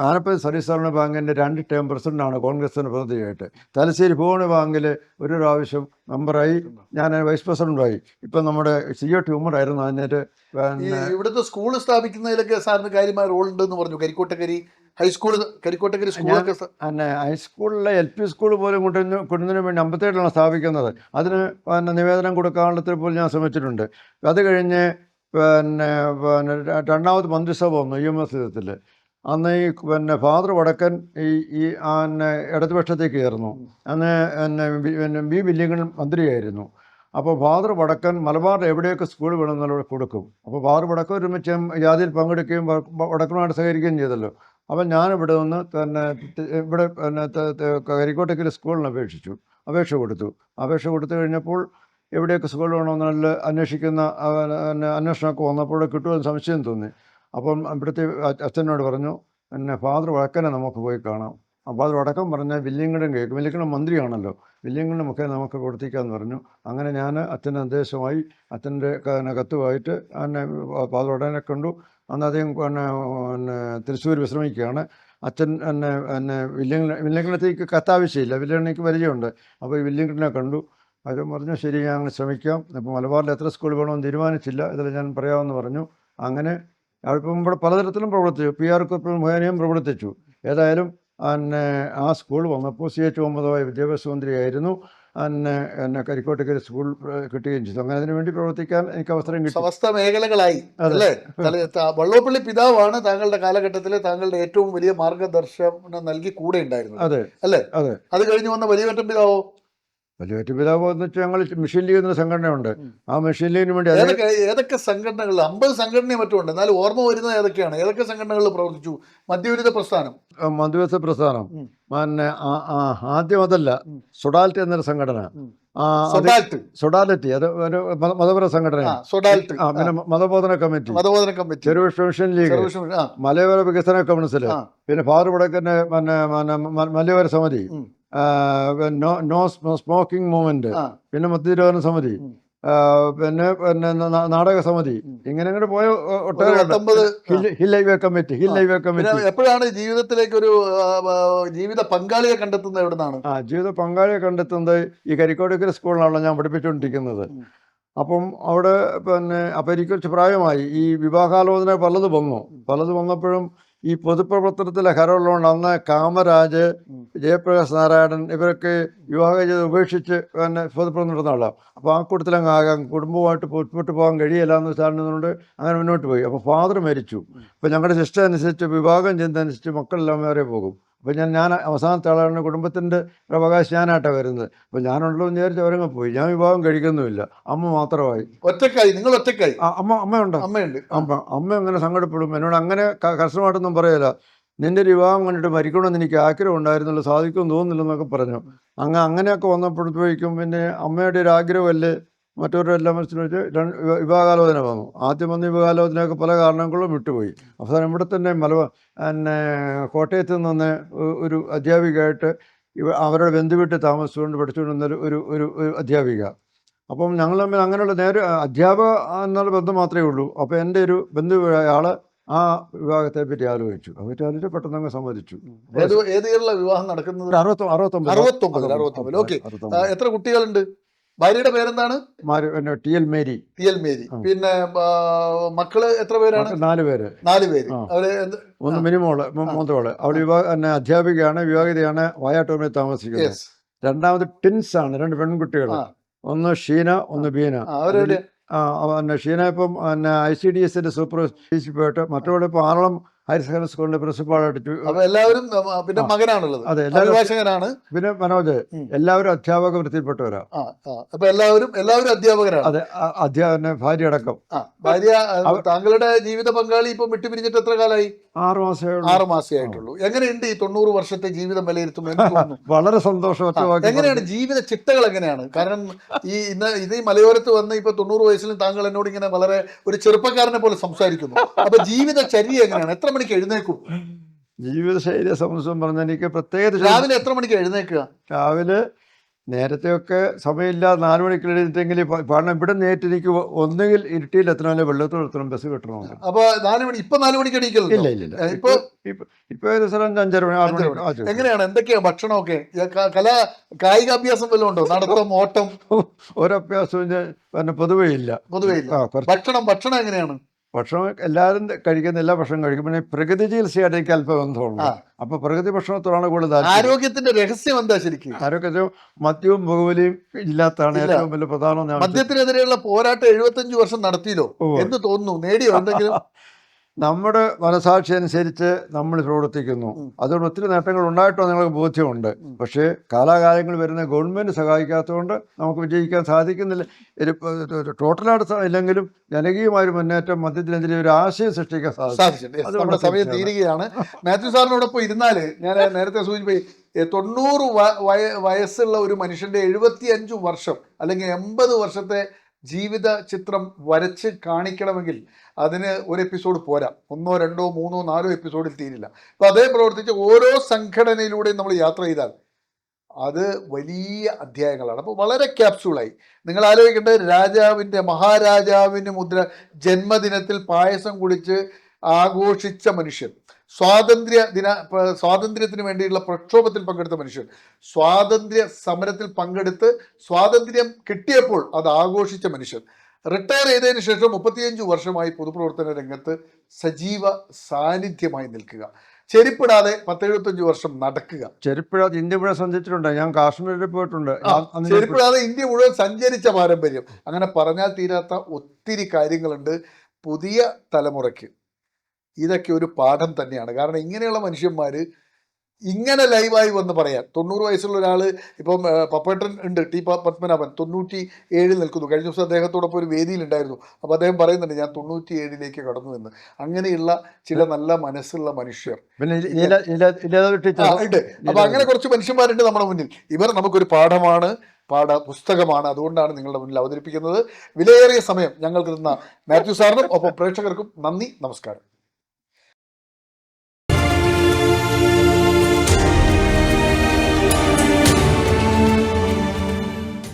Speaker 2: ആനപ്പള്ളി സർവീസ് സഹകരണ ബാങ്കിൻ്റെ 2 ടേം പ്രസിഡൻ്റാണ് കോൺഗ്രസിന് പ്രതിനിധിയായിട്ട്. തലശ്ശേരി ഭൂമി ബാങ്കിൽ ഒരു പ്രാവശ്യം മെമ്പറായി, ഞാൻ വൈസ് പ്രസിഡൻ്റായി. ഇപ്പം നമ്മുടെ COT ഉമ്മറായിരുന്നു അതിനേറ്റ്.
Speaker 1: ഇവിടുത്തെ സ്കൂൾ സ്ഥാപിക്കുന്നതിലൊക്കെ സാറിന് കാര്യമായ റോൾ ഉണ്ടെന്ന് പറഞ്ഞു. കരിക്കോട്ടക്കരി സ്കൂളൊക്കെ
Speaker 2: ഹൈസ്കൂളിലെ LP സ്കൂൾ പോലും കൊണ്ടുവന്നതിന് വേണ്ടി 57 സ്ഥാപിക്കുന്നത്. അതിന് നിവേദനം കൊടുക്കാനുള്ളത്തിൽ പോലും ഞാൻ ശ്രമിച്ചിട്ടുണ്ട്. അത് കഴിഞ്ഞ് രണ്ടാമത് മന്ത്രിസഭ വന്നു UMS യുദ്ധത്തിൽ. അന്ന് ഈ ഫാദർ വടക്കൻ ഈ ഇടതുപക്ഷത്തേക്ക് ചേർന്നു. അന്ന് B. വില്യങ്കൻ മന്ത്രിയായിരുന്നു. അപ്പോൾ ഫാദർ വടക്കൻ മലബാറിൽ എവിടെയൊക്കെ സ്കൂൾ വേണമെന്നുള്ളത് കൊടുക്കും. അപ്പോൾ ഫാദർ വടക്കൻ ഒരുമിച്ച് ജാതിയിൽ പങ്കെടുക്കുകയും വടക്കനുമായിട്ട് സഹകരിക്കുകയും ചെയ്തല്ലോ. അപ്പം ഞാനിവിടെ നിന്ന് ഇവിടെ കരിക്കോട്ടക്കൽ സ്കൂളിന് അപേക്ഷ കൊടുത്തു കഴിഞ്ഞപ്പോൾ എവിടെയൊക്കെ സ്കൂൾ വേണമെന്നുള്ള അന്വേഷണമൊക്കെ വന്നപ്പോൾ കിട്ടുമെന്ന് സംശയം തോന്നി. അപ്പം ഇവിടുത്തെ അച്ഛനോട് പറഞ്ഞു, ഫാദർ വടക്കനെ നമുക്ക് പോയി കാണാം. അപ്പോൾ അത് വടക്കം പറഞ്ഞാൽ വില്യങ്കടൻ കേൾക്കും, വില്യങ്കടൻ മന്ത്രിയാണല്ലോ, വില്യങ്കടൻ മുഖേന നമുക്ക് പ്രവർത്തിക്കാമെന്ന് പറഞ്ഞു. അങ്ങനെ ഞാൻ അച്ഛൻ്റെ നിർദ്ദേശമായി അച്ഛൻ്റെ കത്തുമായിട്ട് ഫാദർ വടക്കനെ കണ്ടു. അന്ന് അദ്ദേഹം തൃശ്ശൂർ വിശ്രമിക്കുകയാണ്. അച്ഛൻ വില്യങ്കടത്തേക്ക് കത്താവശ്യമില്ല, വില്യങ്കടനേക്ക് പരിചയമുണ്ട്. അപ്പോൾ ഈ വില്യങ്കടനെ കണ്ടു. അത് പറഞ്ഞു, ശരി ഞങ്ങൾ ശ്രമിക്കാം. ഇപ്പോൾ മലബാറിൽ എത്ര സ്കൂൾ വേണമെന്ന് തീരുമാനിച്ചില്ല, ഇതിൽ ഞാൻ പറയാമെന്ന് പറഞ്ഞു. അങ്ങനെ ഇപ്പം ഇവിടെ പലതരത്തിലും പ്രവർത്തിച്ചു, PR കുറിപ്പ് മുഖേനയും പ്രവർത്തിച്ചു. ഏതായാലും ആ സ്കൂൾ വന്നപ്പോൾ CH മുഹമ്മദായ വിദ്യാഭ്യാസ മന്ത്രിയായിരുന്നു. കരിക്കോട്ടക്കരി സ്കൂൾ കിട്ടുകയും ചെയ്തു. അങ്ങനെ അതിനു വേണ്ടി പ്രവർത്തിക്കാൻ എനിക്ക് അവസരം കിട്ടി.
Speaker 1: സമസ്ത മേഖലകളായി അല്ലേ. വള്ളോപ്പള്ളി പിതാവാണ് താങ്കളുടെ കാലഘട്ടത്തിലെ താങ്കളുടെ ഏറ്റവും വലിയ മാർഗദർശനം നൽകി കൂടെ ഉണ്ടായിരുന്നത്.
Speaker 2: അതെ
Speaker 1: അല്ലേ?
Speaker 2: അതെ.
Speaker 1: അത് കഴിഞ്ഞ് വന്ന വലിയ പിതാവോ?
Speaker 2: വലിയ പിതാവ് എന്ന് വെച്ചാൽ ഞങ്ങൾ മിഷൻ ലീഗ് എന്നൊരു സംഘടനയുണ്ട്. ആ മിഷൻ ലീഗിന് വേണ്ടി
Speaker 1: ഏതൊക്കെ സംഘടനകൾ? 50 സംഘടനയും മറ്റുണ്ട്, എന്നാലും ഓർമ്മ വരുന്നത് ഏതൊക്കെയാണ്? ഏതൊക്കെ സംഘടനകളിൽ പ്രവർത്തിച്ചു? മദ്യവിരുദ്ധ പ്രസ്ഥാനം,
Speaker 2: മധ്യവസ്ഥ പ്രസ്ഥാനം, പിന്നെ ആദ്യം അതല്ല, സൊഡാൽറ്റി എന്നൊരു സംഘടന, സൊഡാലിറ്റി അത് ഒരു മതപര സംഘടനയാണ്. പിന്നെ മതബോധന കമ്മിറ്റി, ചെറുവിഷ മിഷൻ ലീഗ്, മലയോര വികസന കൗൺസിൽ, പിന്നെ ഫാദർ വടക്കന്റെ മലയോര സമിതി, നോ സ്മോക്കിംഗ് മൂവ്മെന്റ്, പിന്നെ മദ്യനിരോധന സമിതി, പിന്നെ നാടക സമിതി, ഇങ്ങനെ അങ്ങോട്ട് പോയ ഒട്ടേറെ ഹിൽ ഹൈവേ കമ്മിറ്റി.
Speaker 1: എപ്പോഴാണ് ജീവിതത്തിലേക്ക് ഒരു ജീവിത പങ്കാളിയെ കണ്ടെത്തുന്നത്? എവിടുന്നാണ്
Speaker 2: ജീവിത പങ്കാളിയെ കണ്ടെത്തുന്നത്? ഈ കരിക്കോടിക്കൽ സ്കൂളിലാണല്ലോ ഞാൻ പഠിപ്പിച്ചുകൊണ്ടിരിക്കുന്നത്. അപ്പം അവിടെ അപ്പം എനിക്ക് കുറച്ച് പ്രായമായി. ഈ വിവാഹാലോചന പലത് വന്നപ്പോഴും ഈ പൊതുപ്രവർത്തനത്തിലെ ഹരമുള്ളതുകൊണ്ട് അന്ന് കാമരാജ്, ജയപ്രകാശ് നാരായണൻ ഇവരൊക്കെ വിവാഹം ചെയ്ത് ഉപേക്ഷിച്ച് പൊതുപ്രവർത്തനം നടന്ന ആളാണ്. അപ്പോൾ ആ കൂട്ടത്തിലങ്ങ് ആകാം, കുടുംബമായിട്ട് മുന്നോട്ട് പോകാൻ കഴിയില്ല എന്ന് വെച്ചാൽ അങ്ങനെ മുന്നോട്ട് പോയി. അപ്പോൾ ഫാദർ മരിച്ചു. അപ്പോൾ ഞങ്ങളുടെ ശിഷ്ട അനുസരിച്ച് വിവാഹം ചെയ്യുന്നതനുസരിച്ച് മക്കളെല്ലാം വേറെ പോകും. അപ്പോൾ ഞാൻ അവസാനത്തെ ആളാണ്. കുടുംബത്തിൻ്റെ അവകാശം ഞാനായിട്ടാണ് വരുന്നത്. അപ്പോൾ ഞാനുണ്ടല്ലോ എന്ന് വിചാരിച്ച് അവരങ്ങ് പോയി. ഞാൻ വിവാഹം കഴിക്കുന്നുമില്ല, അമ്മ മാത്രമായി.
Speaker 1: നിങ്ങൾ ഒറ്റക്കായി?
Speaker 2: അമ്മയുണ്ട്. അമ്മ അങ്ങനെ സങ്കടപ്പെടും. എന്നോട് അങ്ങനെ കർശനമായിട്ടൊന്നും പറയില്ല. നിന്റെ വിവാഹം കണ്ടിട്ട് മരിക്കണമെന്ന് എനിക്ക് ആഗ്രഹം ഉണ്ടായിരുന്നല്ലോ, സാധിക്കുമെന്ന് തോന്നുന്നില്ലെന്നൊക്കെ പറഞ്ഞു. അങ്ങനെയൊക്കെ വന്നപ്പോഴത്തേക്കും പിന്നെ അമ്മയുടെ ഒരു ആഗ്രഹമല്ലേ മറ്റവരെല്ലാം മനസ്സിലാക്കി വിവാഹാലോചന വന്നു. ആദ്യം വന്ന വിവാഹാലോചനയൊക്കെ പല കാരണങ്ങളും വിട്ടുപോയി. അവസാനം ഇവിടെ തന്നെ കോട്ടയത്ത് നിന്ന് ഒരു അധ്യാപികയായിട്ട് അവരുടെ ബന്ധുവീട്ടിൽ താമസിച്ചുകൊണ്ട് പഠിച്ചുകൊണ്ടിരുന്ന ഒരു അധ്യാപിക. അപ്പം ഞങ്ങൾ തമ്മിൽ അങ്ങനെയുള്ള അധ്യാപക എന്നുള്ള ബന്ധം മാത്രമേ ഉള്ളൂ. അപ്പോൾ എൻ്റെ ഒരു ബന്ധു ആൾ ആ വിവാഹത്തെ പറ്റി ആലോചിച്ചു. അതിട്ട് പെട്ടെന്ന് അങ്ങ് സമ്മതിച്ചു.
Speaker 1: ഏത് ഇയറിലാണ് വിവാഹം നടക്കുന്നത്?
Speaker 2: 69.
Speaker 1: എത്ര കുട്ടികളുണ്ട്? ഭാര്യയുടെ പേരെന്താണ്?
Speaker 2: ടി.എൽ. മേരി.
Speaker 1: പിന്നെ മക്കള് എത്ര പേരാണ്?
Speaker 2: 4 പേര്.
Speaker 1: അവര്
Speaker 2: ഒന്ന് മിനിമോള്, മൂത്തോള്. അവള് അധ്യാപികയാണ്, വിവാഹിതയാണ്, വായാട്ടൂരിൽ താമസിക്കുന്നത്. രണ്ടാമത് ടിൻസ് ആണ്, 2 പെൺകുട്ടികൾ. ഒന്ന് ഷീന, ഒന്ന് ബീന. ഷീന ഇപ്പം ICDS സൂപ്പർവൈസർ പോയിട്ട്, മറ്റവളെ ഇപ്പോൾ ആറളം ഹയർ സെക്കൻഡറി സ്കൂളിന്റെ പ്രിൻസിപ്പാളായിട്ട്.
Speaker 1: എല്ലാവരും പിന്നെ മകനാണുള്ളത്.
Speaker 2: അതെ, അഭിഭാഷകനാണ്. പിന്നെ മനോജ്. എല്ലാവരും അധ്യാപക വൃത്തിയിൽപ്പെട്ടവരാ.
Speaker 1: അപ്പൊ എല്ലാവരും അധ്യാപകരാണ്.
Speaker 2: അതെ, അധ്യാപകനെ ഭാര്യ അടക്കം.
Speaker 1: ഭാര്യ, താങ്കളുടെ ജീവിത പങ്കാളി ഇപ്പൊ വിട്ടുപിരിഞ്ഞിട്ട് എത്ര കാലമായി?
Speaker 2: 6
Speaker 1: മാസേ ആയിട്ടുള്ളൂ. എങ്ങനെയുണ്ട് ഈ 90 വർഷത്തെ ജീവിതം വിലയിരുത്തുന്നത്?
Speaker 2: വളരെ സന്തോഷം.
Speaker 1: എങ്ങനെയാണ് ജീവിത ചിട്ടകൾ? എങ്ങനെയാണ്? കാരണം ഇത് ഈ മലയോരത്ത് വന്ന് ഇപ്പൊ 90 വയസ്സിലും താങ്കൾ എന്നോട് ഇങ്ങനെ വളരെ ഒരു ചെറുപ്പക്കാരനെ പോലെ സംസാരിക്കുന്നു. അപ്പൊ ജീവിതചര്യ എങ്ങനെയാണ്? എത്ര മണിക്ക് എഴുന്നേക്കും?
Speaker 2: ജീവിതശൈലിയെ സംബന്ധിച്ചും പറഞ്ഞാൽ എനിക്ക് പ്രത്യേകത.
Speaker 1: രാവിലെ എത്ര മണിക്ക് എഴുന്നേക്കുക?
Speaker 2: രാവിലെ നേരത്തെയൊക്കെ സമയമില്ല, 4 മണിക്ക് എഴുന്നേറ്റെങ്കിൽ കാരണം ഇവിടെ നേരിട്ട് എനിക്ക് ഒന്നുകിൽ ഇരുട്ടിയിൽ എത്തണമല്ലോ വെള്ളത്തോട് എത്തണം, ബസ് കിട്ടണമെങ്കിൽ.
Speaker 1: അപ്പൊ 4 മണിക്ക് എണീക്കല്ലോ?
Speaker 2: ഇല്ല. ഇപ്പൊ ഏകദേശം 5-6 മണി 6 മണി.
Speaker 1: എങ്ങനെയാണ്? എന്തൊക്കെയാ ഭക്ഷണമൊക്കെ? കായികാഭ്യാസം വല്ലതും ഉണ്ടോ? നടത്തം, ഓട്ടം?
Speaker 2: ഒരഭ്യാസവും പൊതുവേ ഇല്ല.
Speaker 1: ഭക്ഷണം എങ്ങനെയാണ്?
Speaker 2: ഭക്ഷണം എല്ലാവരും കഴിക്കുന്ന എല്ലാ ഭക്ഷണം കഴിക്കും. പിന്നെ പ്രകൃതി ചികിത്സയായിട്ട് എനിക്ക് അല്പം ബന്ധമുണ്ട്. അപ്പൊ പ്രകൃതി ഭക്ഷണത്തോടാണ് കൂടുതൽ.
Speaker 1: ആരോഗ്യത്തിന്റെ രഹസ്യം എന്താ ശരിക്കും?
Speaker 2: ആരോഗ്യം മദ്യവും പുകവലിയും ഇല്ലാത്തതാണ് ഏറ്റവും വലിയ പ്രധാനം.
Speaker 1: മദ്യത്തിനെതിരെയുള്ള പോരാട്ടം 75 വർഷം നടത്തിയല്ലോ എന്ന് തോന്നുന്നു. നേടിയോ എന്തെങ്കിലും?
Speaker 2: നമ്മുടെ മനസാക്ഷി അനുസരിച്ച് നമ്മൾ പ്രവർത്തിക്കുന്നു. അതുകൊണ്ട് ഒത്തിരി നേട്ടങ്ങൾ ഉണ്ടായിട്ടോ നിങ്ങൾക്ക് ബോധ്യമുണ്ട്. പക്ഷേ കാലാകാലങ്ങൾ വരുന്ന ഗവൺമെന്റ് സഹായിക്കാത്തതുകൊണ്ട് നമുക്ക് വിജയിക്കാൻ സാധിക്കുന്നില്ല. ടോട്ടലായിട്ട് ഇല്ലെങ്കിലും ജനകീയമായ മുന്നേറ്റം മദ്യത്തിനെതിരെ ഒരു ആശയം സൃഷ്ടിക്കാൻ സാധിക്കും.
Speaker 1: നമ്മുടെ സമയം തീരുകയാണ്. മാത്യു സാറിനോടൊപ്പം ഇരുന്നാല് ഞാൻ നേരത്തെ സൂചിപ്പിച്ചു, 90 വയസ്സുള്ള ഒരു മനുഷ്യന്റെ 75 വർഷം അല്ലെങ്കിൽ 80 വർഷത്തെ ജീവിത ചിത്രം വരച്ച് കാണിക്കണമെങ്കിൽ അതിന് ഒരു എപ്പിസോഡ് പോരാ. 1, 2, 3, 4 എപ്പിസോഡിൽ തീരില്ല. അപ്പോൾ അതേ പ്രവർത്തിച്ച് ഓരോ സംഘടനയിലൂടെയും നമ്മൾ യാത്ര ചെയ്താൽ അത് വലിയ അധ്യായങ്ങളാണ്. അപ്പോൾ വളരെ ക്യാപ്സ്യൂളായി. നിങ്ങൾ ആലോചിക്കേണ്ടത് മഹാരാജാവിൻ്റെ മുദ്ര ജന്മദിനത്തിൽ പായസം കുടിച്ച് ആഘോഷിച്ച മനുഷ്യൻ, സ്വാതന്ത്ര്യത്തിന് വേണ്ടിയുള്ള പ്രക്ഷോഭത്തിൽ പങ്കെടുത്ത മനുഷ്യൻ, സ്വാതന്ത്ര്യ സമരത്തിൽ പങ്കെടുത്ത് സ്വാതന്ത്ര്യം കിട്ടിയപ്പോൾ അത് ആഘോഷിച്ച മനുഷ്യൻ, റിട്ടയർ ചെയ്തതിന് ശേഷം 35 വർഷമായി പൊതുപ്രവർത്തന രംഗത്ത് സജീവ സാന്നിധ്യമായി നിൽക്കുക, ചെരുപ്പിടാതെ 10-75 വർഷം നടക്കുക.
Speaker 2: ചെരുപ്പിടാതെ ഇന്ത്യ മുഴുവൻ സഞ്ചരിച്ചിട്ടുണ്ട്. ഞാൻ കാശ്മീരിൽ പോയിട്ടുണ്ട്.
Speaker 1: ചെരുപ്പിടാതെ ഇന്ത്യ മുഴുവൻ സഞ്ചരിച്ച പാരമ്പര്യം. അങ്ങനെ പറഞ്ഞാൽ തീരാത്ത ഒത്തിരി കാര്യങ്ങളുണ്ട്. പുതിയ തലമുറയ്ക്ക് ഇതൊക്കെ ഒരു പാഠം തന്നെയാണ്. കാരണം ഇങ്ങനെയുള്ള മനുഷ്യന്മാർ ഇങ്ങനെ ലൈവായി വന്ന് പറയാൻ 90 വയസ്സുള്ള ഒരാൾ ഇപ്പം പപ്പേട്ടൻ ഉണ്ട്, ടി പത്മനാഭൻ 97 നിൽക്കുന്നു. കഴിഞ്ഞ ദിവസം അദ്ദേഹത്തോടൊപ്പം ഒരു വേദിയിലുണ്ടായിരുന്നു. അപ്പോൾ അദ്ദേഹം പറയുന്നുണ്ട് ഞാൻ 97 കടന്നു എന്ന്. അങ്ങനെയുള്ള ചില നല്ല മനസ്സുള്ള മനുഷ്യർ
Speaker 2: പിന്നെ
Speaker 1: ഉണ്ട്. അപ്പൊ അങ്ങനെ കുറച്ച് മനുഷ്യന്മാരുണ്ട് നമ്മുടെ മുന്നിൽ. ഇവർ നമുക്കൊരു പാഠമാണ്, പുസ്തകമാണ്. അതുകൊണ്ടാണ് നിങ്ങളുടെ മുന്നിൽ അവതരിപ്പിക്കുന്നത്. വിലയേറിയ സമയം ഞങ്ങൾക്ക് തന്ന മാത്യു സാറിനും ഒപ്പം പ്രേക്ഷകർക്കും നന്ദി, നമസ്കാരം.